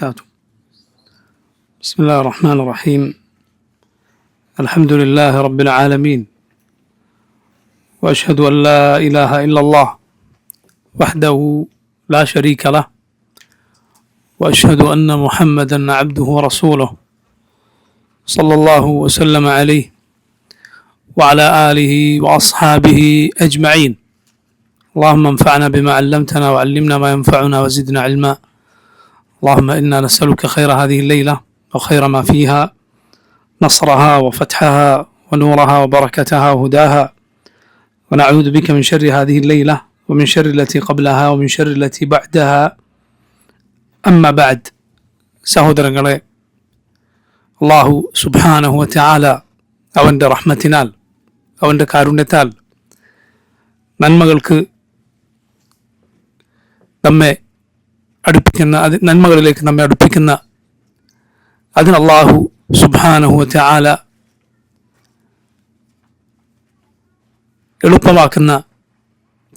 وبركاته. بسم الله الرحمن الرحيم. الحمد لله رب العالمين، وأشهد أن لا إله إلا الله وحده لا شريك له، وأشهد أن محمدا عبده ورسوله صلى الله وسلم عليه وعلى آله وأصحابه أجمعين. اللهم انفعنا بما علمتنا وعلمنا ما ينفعنا وزدنا علما. اللهم إنا نسألك خير هذه الليلة وخير ما فيها، نصرها وفتحها ونورها وبركتها وهداها، ونعوذ بك من شر هذه الليلة ومن شر التي قبلها ومن شر التي بعدها. أما بعد، സഹോദരങ്ങളെ, അല്ലാഹു സുബ്ഹാനഹു വ തആല അവൻ്റെ റഹ്മത്തിനാൽ, അവൻ്റെ കാരുണ്യത്താൽ നന്മകളിലേക്ക് നമ്മെ അടുപ്പിക്കുന്ന അതിന് അല്ലാഹു സുബ്ഹാനഹു വ തആല എളുപ്പമാക്കുന്ന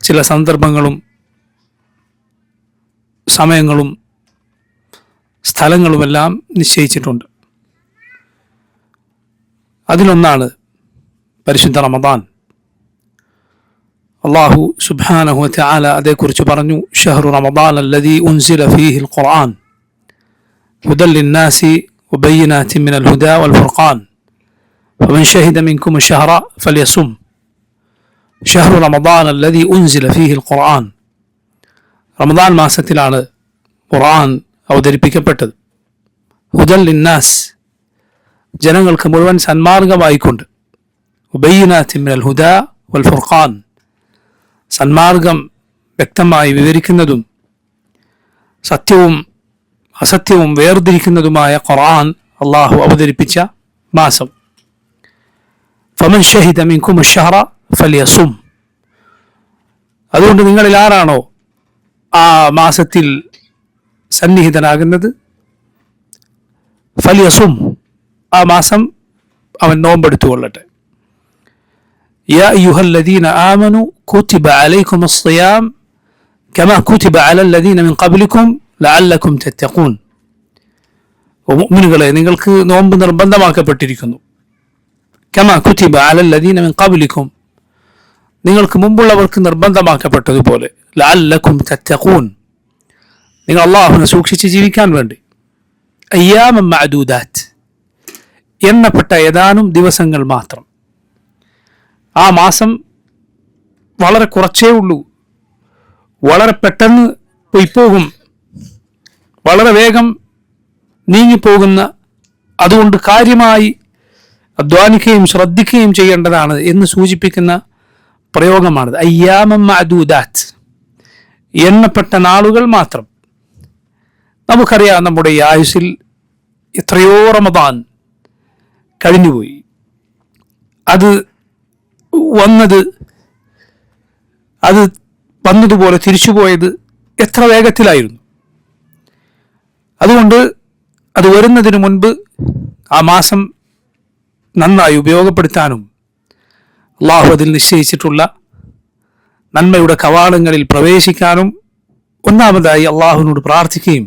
ചില സന്ദർഭങ്ങളും സമയങ്ങളും സ്ഥലങ്ങളുമെല്ലാം നിശ്ചയിച്ചിട്ടുണ്ട്. അതിലൊന്നാണ് പരിശുദ്ധ റമദാൻ. അല്ലാഹു സുബ്ഹാനഹു വ തആല അതേക്കുറിച്ച് പറഞ്ഞു: ഷഹ്റു റമദാൻ അല്ലദീ ഉൻസില ഫീഹിൽ ഖുർആൻ ഹുദൻ ലിന്നാസി വബയ്യിനാത്തിൻ മിനൽ ഹുദാ വൽ ഫുർഖാൻ ഫമൻ ശഹിദ മിൻകും അശ്ശഹ്റ ഫൽയസും. ഷഹ്റു റമദാൻ അല്ലദീ ഉൻസില ഫീഹിൽ ഖുർആൻ. റമദാൻ മാസത്തിലാണ് ഖുർആൻ അവതരിപ്പിക്കപ്പെട്ടത്. ഹുദൻ ലിന്നാസ്, ജനങ്ങൾക്ക് മുഴുവൻ സന്മാർഗമായിക്കൊണ്ട്. വബയ്യിനാത്തിൻ മിനൽ ഹുദാ വൽ ഫുർഖാൻ, സന്മാർഗം വ്യക്തമായി വിവരിക്കുന്നതും സത്യവും അസത്യവും വേർതിരിക്കുന്നതുമായ ഖുർആൻ അല്ലാഹു അവതരിപ്പിച്ച മാസം. ഫമൻ ഷഹിദ മിൻകും അശ്ശഹ്റ ഫൽയസും. അതുകൊണ്ട് നിങ്ങളിൽ ആരാണോ ആ മാസത്തിൽ സന്നിഹിതനാകുന്നത്, ഫൽയസും, ആ മാസം അവൻ നോമ്പെടുത്തുകൊള്ളട്ടെ. യാ അയ്യുഹല്ലദീന ആമനു കുതിബ അലൈക്കുമുസ്സിയാം കമാ കുതിബ അലല്ലദീന മിൻ ഖബ്ലിക്കും ലഅല്ലക്കും തത്തഖൂൻ. മുഅ്മിനുകളെ, നിങ്ങൾക്ക് നോമ്പ് നിർബന്ധമാക്കപ്പെട്ടിരിക്കുന്നു. കമാ കുതിബ അലല്ലദീന മിൻ ഖബ്ലിക്കും, നിങ്ങൾക്ക് മുമ്പുള്ളവർക്ക് നിർബന്ധമാക്കപ്പെട്ടതുപോലെ. ലഅല്ലക്കും തത്തഖൂൻ, നിങ്ങൾ അല്ലാഹുവിനെ സൂക്ഷിച്ച് ജീവിക്കാൻ വേണ്ടി. അയ്യാമൻ മഅദൂദാത്ത്, എണ്ണപ്പെട്ട ഏതാനും ദിവസങ്ങൾ മാത്രം. ആ മാസം വളരെ കുറച്ചേ ഉള്ളൂ, വളരെ പെട്ടെന്ന് പോയിപ്പോകും, വളരെ വേഗം നീങ്ങിപ്പോകുന്ന, അതുകൊണ്ട് കാര്യമായി അധ്വാനിക്കുകയും ശ്രദ്ധിക്കുകയും ചെയ്യേണ്ടതാണ് എന്ന് സൂചിപ്പിക്കുന്ന പ്രയോഗമാണിത്. അയ്യാമൻ മഅദൂദാത്ത്, എണ്ണപ്പെട്ട നാളുകൾ മാത്രം. നമുക്കറിയാം, നമ്മുടെ ഈ ആയുസ്സിൽ എത്രയോ റമദാൻ കഴിഞ്ഞുപോയി. അത് വന്നതുപോലെ തിരിച്ചുപോയത് എത്ര വേഗത്തിലായിരുന്നു. അതുകൊണ്ട് അത് വരുന്നതിന് മുൻപ് ആ മാസം നന്നായി ഉപയോഗപ്പെടുത്താനും അല്ലാഹു അതിൽ നിശ്ചയിച്ചിട്ടുള്ള നന്മയുടെ കവാടങ്ങളിൽ പ്രവേശിക്കാനും ഒന്നാമതായി അല്ലാഹുവിനോട് പ്രാർത്ഥിക്കുകയും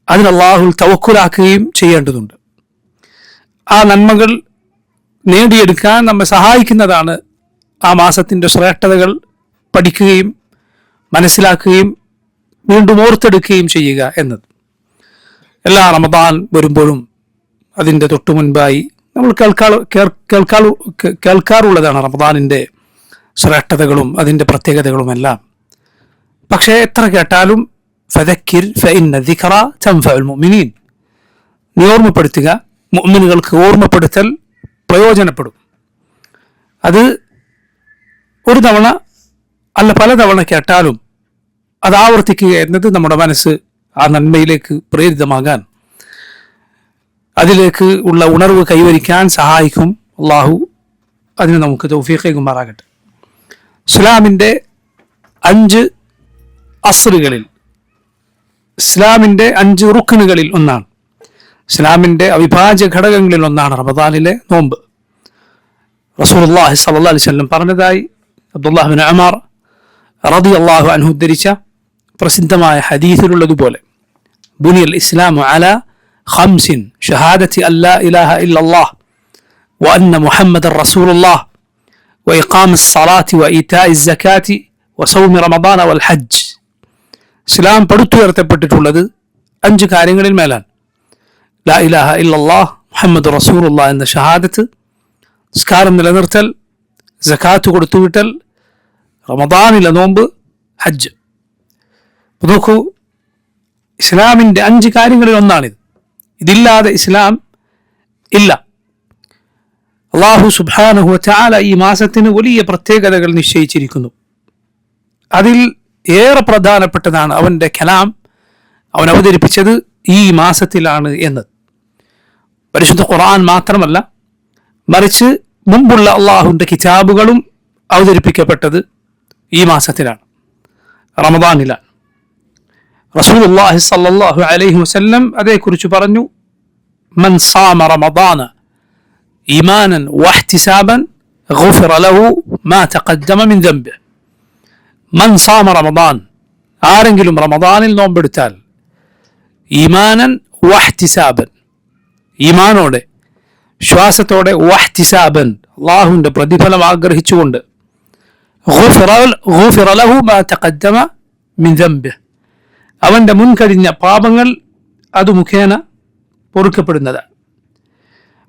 അതിന് അല്ലാഹുവിൽ തവക്കുലാക്കുകയും ചെയ്യേണ്ടതുണ്ട്. ആ നന്മകൾ നേടിയെടുക്കാൻ നമ്മെ സഹായിക്കുന്നതാണ് ആ മാസത്തിൻ്റെ ശ്രേഷ്ഠതകൾ പഠിക്കുകയും മനസ്സിലാക്കുകയും വീണ്ടും ഓർത്തെടുക്കുകയും ചെയ്യുക എന്നത്. എല്ലാ റമദാൻ വരുമ്പോഴും അതിൻ്റെ തൊട്ടു മുൻപായി നമ്മൾ കേൾക്കാറുള്ളതാണ് റമദാനിൻ്റെ ശ്രേഷ്ഠതകളും അതിൻ്റെ പ്രത്യേകതകളുമെല്ലാം. പക്ഷേ എത്ര കേട്ടാലും ഫദക്കിർ ഫഇന്ന ദിക്റ തൻഫഉൽ മുഅ്മിനീൻ, നീ ഓർമ്മപ്പെടുത്തുക, മുഅ്മിനുകൾക്ക് ഓർമ്മപ്പെടുത്തൽ പ്രയോജനപ്പെടും. അത് ഒരു തവണ അല്ല പലതവണ കേട്ടാലും അത് ആവർത്തിക്കുക എന്നത് നമ്മുടെ മനസ്സ് ആ നന്മയിലേക്ക് പ്രേരിതമാകാൻ, അതിലേക്ക് ഉള്ള ഉണർവ് കൈവരിക്കാൻ സഹായിക്കും. അല്ലാഹു അതിന് നമുക്ക് തൗഫീഖ് നൽകുമാറാകട്ടെ. ഇസ്ലാമിൻ്റെ 5 അസ്റുകളിൽ, ഇസ്ലാമിൻ്റെ 5 റുക്നുകളിൽ ഒന്നാണ്, ഇസ്ലാമിൻ്റെ അവിഭാജ്യ ഘടകങ്ങളിൽ ഒന്നാണ് റമദാനിലെ നോമ്പ്. റസൂലുള്ളാഹി സ്വല്ലല്ലാഹു അലൈഹി വസല്ലം പറഞ്ഞതായി അബ്ദുല്ലാഹ് ബിൻ ഉമർ റളിയല്ലാഹു അൻഹു ഉദ്ധരിച്ച പ്രസിദ്ധമായ ഹദീസിലുള്ളതുപോലെ بني الإسلام على 5: شهادة أن لا إله إلا الله وأن محمد رسول الله وإقام الصلاة وإيتاء الزكاة وصوم رمضان والحج. ഇസ്ലാം പടുത്തുയർത്തപ്പെട്ടിട്ടുള്ളത് 5 കാര്യങ്ങളിൽ മേലാണ്. ലാ ഇലാഹ ഇല്ലല്ലാഹ് മുഹമ്മദ് റസൂലുള്ളാഹ് എന്ന ഷഹാദത്ത്, നിസ്കാരം നിലനിർത്തൽ, സകാത്ത് കൊടുത്തുവിട്ടൽ, റമദാനിലെ നോമ്പ്, ഹജ്ജ്. നോക്കൂ, ഇസ്ലാമിൻ്റെ 5 കാര്യങ്ങളിൽ ഒന്നാണിത്. ഇതില്ലാതെ ഇസ്ലാം ഇല്ല. അല്ലാഹു സുബ്ഹാനഹു വ തആല ഈ മാസത്തിന് വലിയ പ്രത്യേകതകൾ നിശ്ചയിച്ചിരിക്കുന്നു. അതിൽ ഏറെ പ്രധാനപ്പെട്ടതാണ് അവൻ്റെ കലാം അവൻ അവതരിപ്പിച്ചത് ഈ മാസത്തിലാണ് എന്ന്. പരിശുദ്ധ ഖുർആൻ മാത്രമല്ല, മറിച്ച് മുമ്പുള്ള അള്ളാഹുവിൻ്റെ കിതാബുകളും അവതരിപ്പിക്കപ്പെട്ടത് ഈ മാസത്തിലാണ്, റമദാനിലാണ്. റസൂലുള്ളാഹി സ്വല്ലല്ലാഹു അലൈഹി വസല്ലം അതേക്കുറിച്ച് പറഞ്ഞു, മൻ സാമ റമദാന ഈമാനൻ വഹ്തിസാബൻ ഗുഫിറ ലഹു മാ തഖദ്ദമ മിൻ ദംബിഹി. മൻ സാമ റമദാൻ, ആരെങ്കിലും റമദാനിൽ നോമ്പെടുത്താൽ, ഈമാനൻ വഹ്തിസാബൻ, ഈമാനോടെ വിശ്വാസത്തോടെ, വഹ്തിസാബൻ അള്ളാഹുവിൻ്റെ പ്രതിഫലം ആഗ്രഹിച്ചുകൊണ്ട്, ഗുഫിറ ലഹു മാ തഖദ്ദമ മിൻ ദംബിഹി, അവൻ്റെ മുൻകഴിഞ്ഞ പാപങ്ങൾ അത് മുഖേന പൊറുക്കപ്പെടുന്നത്.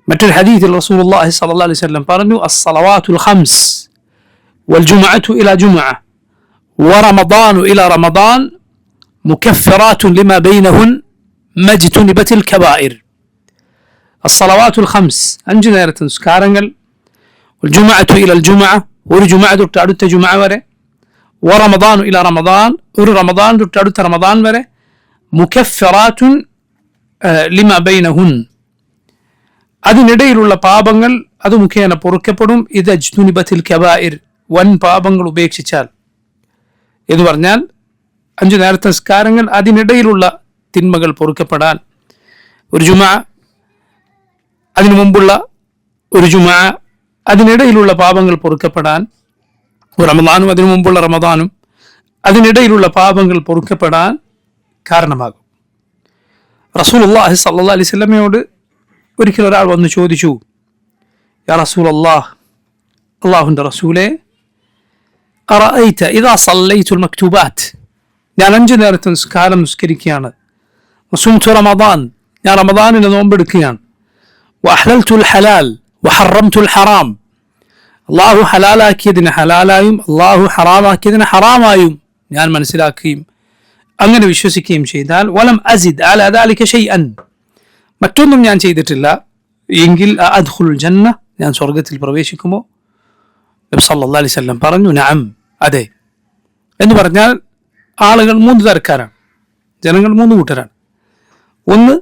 മറ്റൊരു ഹദീസിൽ റസൂലുള്ളാഹി സ്വല്ലല്ലാഹു അലൈഹി വസല്ലം പറഞ്ഞു, അസ്സലവാത്തുൽ ഖംസ് വൽജുമുഅതു ഇലാ ജുമുഅ വറമദാനു ഇലാ റമദാൻ മുകഫിറാത്തുൻ ലിമാ ബൈനഹുൻ മജ്തുനിബത്തുൽ കബായിർ. അസ്സലവാത്തുൽ ഖംസ്, 5 നേരത്തെ നിസ്കാരങ്ങൾ, വൽജുമുഅതു ഇലൽ ജുമുഅ, ഒരു ജുമുഅ തൊട്ട് അടുത്ത ജുമുഅ വരെ, വറമദാനു ഇലാ റമദാൻ, ഒരു റമദാൻ തൊട്ട് അടുത്ത റമദാൻ വരെ, മുകഫിറാത്തുൻ ലിമാ ബൈനഹുൻ, അതിനിടയിലുള്ള പാപങ്ങൾ അത് മുഖേന പൊറുക്കപ്പെടും. ഇത് അജ്തുനിബത്തുൽ കബായിർ, വൻ പാപങ്ങൾ ഉപേക്ഷിച്ചാൽ എന്ന് പറഞ്ഞാൽ 5 നേരത്തെ നിസ്കാരങ്ങൾ, അതിനിടയിലുള്ള തിന്മകൾ പൊറുക്കപ്പെടാൻ, ഒരു ജുമുഅ, അതിനു മുമ്പുള്ള ഒരു ജുമുഅ, അതിനിടയിലുള്ള പാപങ്ങൾ പൊറുക്കപ്പെടാൻ, റമദാനും അതിനു മുമ്പുള്ള റമദാനും അതിനിടയിലുള്ള പാപങ്ങൾ പൊറുക്കപ്പെടാൻ കാരണമാകും. റസൂലുള്ളാഹി സ്വല്ലല്ലാഹു അലൈഹി വസല്ലമയോട് ഒരിക്കൽ ഒരാൾ വന്ന് ചോദിച്ചു, യാ റസൂലല്ലാഹ്, അല്ലാഹുവിൻ്റെ റസൂലേ, അറഅയ്ത ഇദാ സല്ലൈതുൽ മക്തൂബാത്ത്, ഞാൻ 5 നേരത്തെ നിസ്കാരം നിസ്കരിക്കുകയാണ്, വസുംതു റമദാൻ, ഞാൻ റമദാനിൽ നോമ്പെടുക്കുകയാണ്, വഅഹ്ലൽതുൽ ഹലാൽ വഹറംതുൽ ഹറാം, അള്ളാഹു ഹലാലാക്കിയതിനെ ഹലാലായും അള്ളാഹു ഹറാമാക്കിയതിനെ ഹറാമായും ഞാൻ മനസ്സിലാക്കുകയും അങ്ങനെ വിശ്വസിക്കുകയും ചെയ്താൽ, വലം അസിദ് അലാ ദാലിക ഷൈഅൻ, മറ്റൊന്നും ഞാൻ ചെയ്തിട്ടില്ല എങ്കിൽ, അദ്ഖുലുൽ ജന്ന, ഞാൻ സ്വർഗത്തിൽ പ്രവേശിക്കുമോ? നബി സല്ലല്ലാഹു അലൈഹി വസല്ലം പറഞ്ഞു, നഅം, അതെ. എന്ന് പറഞ്ഞാൽ ആളുകൾ 3 തരക്കാരാണ്, ജനങ്ങൾ 3 കൂട്ടരാണ്. ഒന്ന്,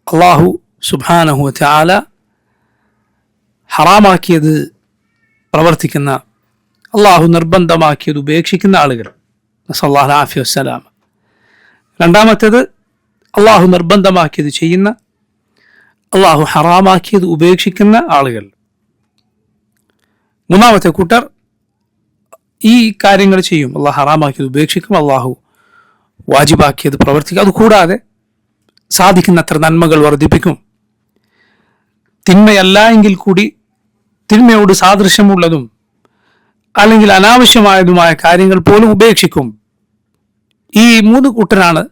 അള്ളാഹു സുബ്ഹാനഹു വ തആല ഹറാമാക്കിയത് പ്രവർത്തിക്കുന്ന, അള്ളാഹു നിർബന്ധമാക്കിയത് ഉപേക്ഷിക്കുന്ന ആളുകൾ, നസല്ലല്ലാഹു അലൈഹി വസല്ലം. രണ്ടാമത്തേത്, അള്ളാഹു നിർബന്ധമാക്കിയത് ചെയ്യുന്ന, അള്ളാഹു ഹറാമാക്കിയത് ഉപേക്ഷിക്കുന്ന ആളുകൾ. മൂന്നാമത്തെ കൂട്ടർ ഈ കാര്യങ്ങൾ ചെയ്യും, അള്ളാഹു ഹറാമാക്കിയത് ഉപേക്ഷിക്കും, അള്ളാഹു വാജിബാക്കിയത് പ്രവർത്തിക്കും, അതുകൂടാതെ സാധിക്കുന്നത്ര നന്മകൾ വർദ്ധിപ്പിക്കും. തിന്മയല്ല എങ്കിൽ കൂടി തിന്മയോട് സാദൃശ്യമുള്ളതും അല്ലെങ്കിൽ അനാവശ്യമായതുമായ കാര്യങ്ങൾ പോലും ഉപേക്ഷിക്കും. ഈ 3 കൂട്ടരാണ്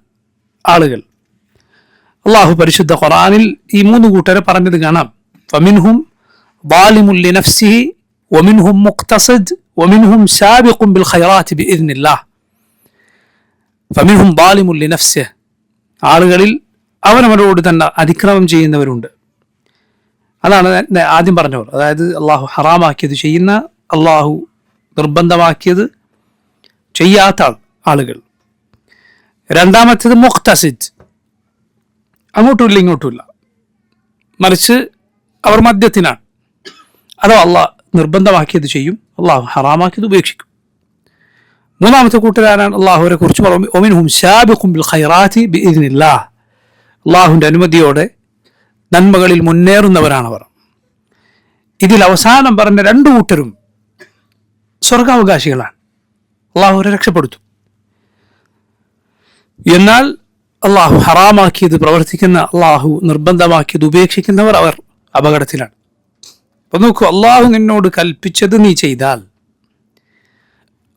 ആളുകൾ. അള്ളാഹു പരിശുദ്ധ ഖുർആനിൽ ഈ 3 കൂട്ടരെ പറഞ്ഞത് കാണാം. ഫമിൻഹും ളാലിമുൻ ലിനഫ്സിഹി വമിൻഹും മുഖ്തസിദ് വമിൻഹും സാബിഖുൻ ബിൽ ഖൈറാത്തി ബിഇദ്നില്ലാഹ്. ഫമിൻഹും ളാലിമുൻ ലിനഫ്സിഹി, ആളുകളിൽ അവനവരോട് തന്നെ അതിക്രമം ചെയ്യുന്നവരുണ്ട്. അതാണ് ആദ്യം പറഞ്ഞവർ, അതായത് അള്ളാഹു ഹറാമാക്കിയത് ചെയ്യുന്ന, അള്ളാഹു നിർബന്ധമാക്കിയത് ചെയ്യാത്ത ആളുകൾ. രണ്ടാമത്തേത് മുഖ്തസിദ്, അങ്ങോട്ടുമില്ല ഇങ്ങോട്ടുമില്ല, മറിച്ച് അവർ മധ്യത്തിനാണ്. അതോ അള്ളാഹ് നിർബന്ധമാക്കിയത് ചെയ്യും, അള്ളാഹു ഹറാമാക്കിയത് ഉപേക്ഷിക്കും. മൂന്നാമത്തെ കൂട്ടരാണ് അള്ളാഹുവിനെ കുറിച്ച് പറഞ്ഞു, ഒമിൻഹും സാബിഖുൻ ബിൽ ഖൈറാത്തി ബിഇദ്നില്ലാഹ്, അള്ളാഹുവിൻ്റെ അനുമതിയോടെ നന്മകളിൽ മുന്നേറുന്നവരാണവർ. ഇതിൽ അവസാനം പറഞ്ഞ 2 കൂട്ടരും സ്വർഗാവകാശികളാണ്, അള്ളാഹു അവരെ രക്ഷപ്പെടുത്തും. എന്നാൽ അള്ളാഹു ഹറാമാക്കിയത് പ്രവർത്തിക്കുന്ന, അള്ളാഹു നിർബന്ധമാക്കിയത് ഉപേക്ഷിക്കുന്നവർ അവർ അപകടത്തിലാണ്. അപ്പൊ നോക്കൂ, അള്ളാഹു നിന്നോട് കൽപ്പിച്ചത് നീ ചെയ്താൽ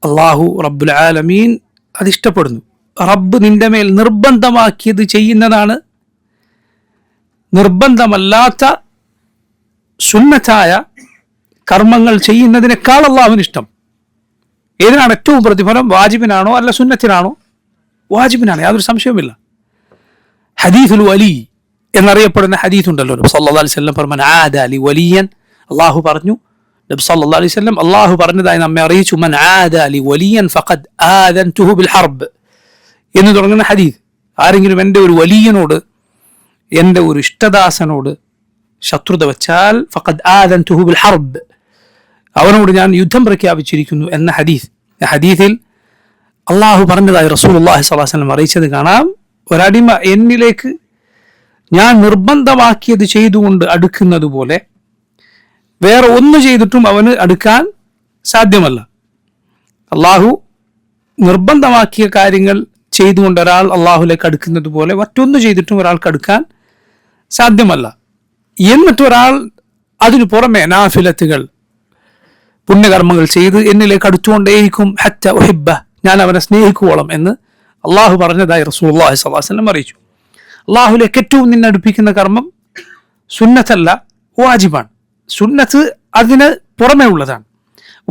അള്ളാഹു റബ്ബുൽ ആലമീൻ അതിഷ്ടപ്പെടുന്നു. റബ്ബ് നിന്റെ മേൽ നിർബന്ധമാക്കിയത് ചെയ്യുന്നതാണ് നിർബന്ധമല്ലാത്ത സുന്നത്തായ കർമ്മങ്ങൾ ചെയ്യുന്നതിനേക്കാൾ അള്ളാഹുവിന് ഇഷ്ടം. ഏതിനാണ് ഏറ്റവും പ്രതിഫലം? വാജിബിനാണോ അല്ല സുന്നത്തിനാണോ? വാജിബിനാണ്, യാതൊരു സംശയവുമില്ല. ഹദീസുൽ വലി എന്നറിയപ്പെടുന്ന ഹദീസ് ഉണ്ടല്ലോ. നബി സല്ലല്ലാഹു അലൈഹി വസല്ലം പറഞ്ഞു, ആദ ലി വലിയൻ, അള്ളാഹു പറഞ്ഞു, നബി സല്ലല്ലാഹു അലൈഹി വസല്ലം അള്ളാഹു പറഞ്ഞതായി നമ്മെ അറിയിച്ചു, മൻ ആദ ലി വലിയൻ ഫഖദ് ആദൻതുഹു ബിൽ ഹർബ് എന്ന് തുടങ്ങുന്ന ഹദീസ്. ആരെങ്കിലും എൻ്റെ ഒരു വലിയനോട്, എൻ്റെ ഒരു ഇഷ്ടദാസനോട് ശത്രുത വെച്ചാൽ ഫഖദ് ആദൻതുഹു ബിൽ ഹർബ്, അവനോട് ഞാൻ യുദ്ധം പ്രഖ്യാപിച്ചിരിക്കുന്നു എന്ന ഹദീസ്. ഹദീസിൽ അള്ളാഹു പറഞ്ഞതായി റസൂലുള്ളാഹി സ്വല്ലല്ലാഹു അലൈഹി വസല്ലം അറിയിച്ചത് കാണാം, ഒരടിമ എന്നിലേക്ക് ഞാൻ നിർബന്ധമാക്കിയത് ചെയ്തുകൊണ്ട് അടുക്കുന്നത് പോലെ വേറെ ഒന്ന് ചെയ്തിട്ടും അവന് അടുക്കാൻ സാധ്യമല്ല. അള്ളാഹു നിർബന്ധമാക്കിയ കാര്യങ്ങൾ ചെയ്തുകൊണ്ട് ഒരാൾ അള്ളാഹുലേക്ക് അടുക്കുന്നത് പോലെ മറ്റൊന്ന് ചെയ്തിട്ടും ഒരാൾക്ക് അടുക്കാൻ സാധ്യമല്ല. എന്നിട്ട് ഒരാൾ അതിനു പുറമെ നാഫിലത്തുകൾ, പുണ്യകർമ്മങ്ങൾ ചെയ്ത് എന്നിലേക്ക് അടുത്തുകൊണ്ടേയിരിക്കും, ഹത്ത ഉഹിബ്ബ, ഞാൻ അവനെ സ്നേഹിക്കുവോളം എന്ന് അള്ളാഹു പറഞ്ഞതായി റസൂലുള്ളാഹി സ്വല്ലല്ലാഹു അലൈഹി വസല്ലം അറിയിച്ചു. അള്ളാഹുലേക്ക് ഏറ്റവും നിന്നെ അടുപ്പിക്കുന്ന കർമ്മം സുന്നത്തല്ല, വാജിബാണ്. സുന്നത്ത് അതിന് പുറമേ ഉള്ളതാണ്.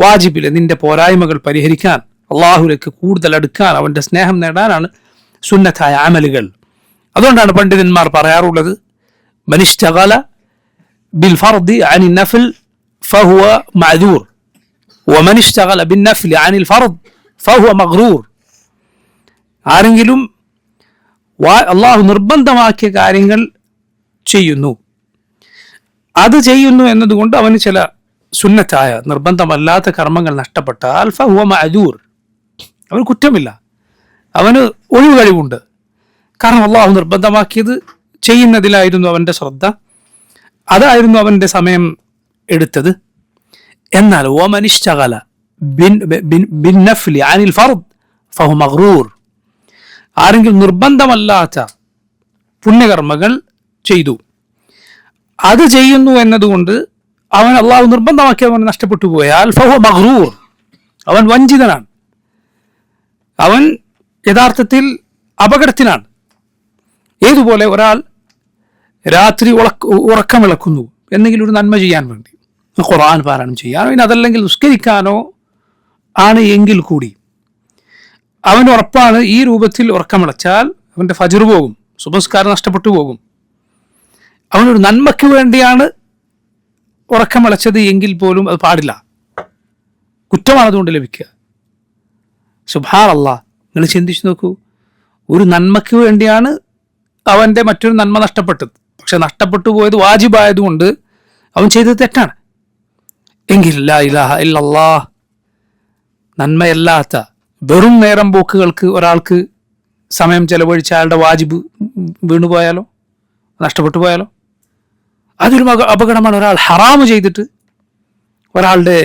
വാജിബിലെ നിന്റെ പോരായ്മകൾ പരിഹരിക്കാൻ, അള്ളാഹുലേക്ക് കൂടുതൽ അടുക്കാൻ, അവൻ്റെ സ്നേഹം നേടാനാണ് സുന്നത്തായ അമലുകൾ. അതുകൊണ്ടാണ് പണ്ഡിതന്മാർ പറയാറുള്ളത്, മനിഷ്തഗല ബിൽ ഫർദി അനിൻ നഫിൽ ഫഹുവ മഅദൂർ വമനിഷ്തഗല ബിൻ നഫ്ലി അനിൽ ഫർദ് ഫഹുവ മഗ്റൂർ. ആരെങ്കിലും അള്ളാഹു നിർബന്ധമാക്കിയ കാര്യങ്ങൾ ചെയ്യുന്നു, അത് ചെയ്യുന്നു എന്നതുകൊണ്ട് അവന് ചില സുന്നത്തായ നിർബന്ധമല്ലാത്ത കർമ്മങ്ങൾ നഷ്ടപ്പെട്ടാൽ ഫഹുവ മഅദൂർ, അവന് കുറ്റമില്ല, അവന് ഒഴിവ് കഴിവുണ്ട്. കാരണം അള്ളാഹു നിർബന്ധമാക്കിയത് ചെയ്യുന്നതിലായിരുന്നു അവൻ്റെ ശ്രദ്ധ, അതായിരുന്നു അവൻ്റെ സമയം എടുത്തത്. എന്നാൽ വമനിഷ്തഗല ബിൻ നഫ്ലി അനിൽ ഫർദ് ഫഹുവ മഗ്റൂർ, ആരെങ്കിലും നിർബന്ധമല്ലാത്ത പുണ്യകർമ്മങ്ങൾ ചെയ്തു, അത് ചെയ്യുന്നു എന്നതുകൊണ്ട് അവൻ അള്ളാഹു നിർബന്ധമാക്കി അവൻ നഷ്ടപ്പെട്ടു പോയാൽ ഫഹുവ മഗ്റൂർ, അവൻ വഞ്ചിതനാണ്, അവൻ യഥാർത്ഥത്തിൽ അപകടത്തിലാണ്. ഏതുപോലെ ഒരാൾ രാത്രി ഉറക്കമിളക്കുന്നു എന്തെങ്കിലും ഒരു നന്മ ചെയ്യാൻ വേണ്ടി, ഖുർആൻ പാരായണം ചെയ്യാനോ ഇനി അതല്ലെങ്കിൽ നിസ്കരിക്കാനോ ആണ് എങ്കിൽ കൂടി അവന് ഉറപ്പാണ് ഈ രൂപത്തിൽ ഉറക്കമിളച്ചാൽ അവൻ്റെ ഫജ്ർ പോകും, സുബഹ്സ്കാരം നഷ്ടപ്പെട്ടു പോകും. അവനൊരു നന്മയ്ക്ക് വേണ്ടിയാണ് ഉറക്കമിളച്ചത് എങ്കിൽ പോലും അത് പാടില്ല, കുറ്റമാണ് അതുകൊണ്ട് ലഭിക്കുക. സുബ്ഹാനല്ലാഹ്, നിങ്ങൾ ചിന്തിച്ചു നോക്കൂ, ഒരു നന്മയ്ക്ക് വേണ്ടിയാണ് അവൻ്റെ മറ്റൊരു നന്മ നഷ്ടപ്പെട്ടത്, പക്ഷെ നഷ്ടപ്പെട്ടു പോയത് വാജിബായതുകൊണ്ട് അവൻ ചെയ്തത് തെറ്റാണ്. എങ്കിൽ ലാ ഇലാഹ ഇല്ലല്ലാഹ്, നന്മയല്ലാത്ത വെറും നേരം പോക്കുകൾക്ക് ഒരാൾക്ക് സമയം ചെലവഴിച്ച അയാളുടെ വാജിബ് വീണുപോയാലോ, നഷ്ടപ്പെട്ടു പോയാലോ, അതൊരു അപകടമാണ്. ഒരാൾ ഹറാമ് ചെയ്തിട്ട് ഒരാളുടെ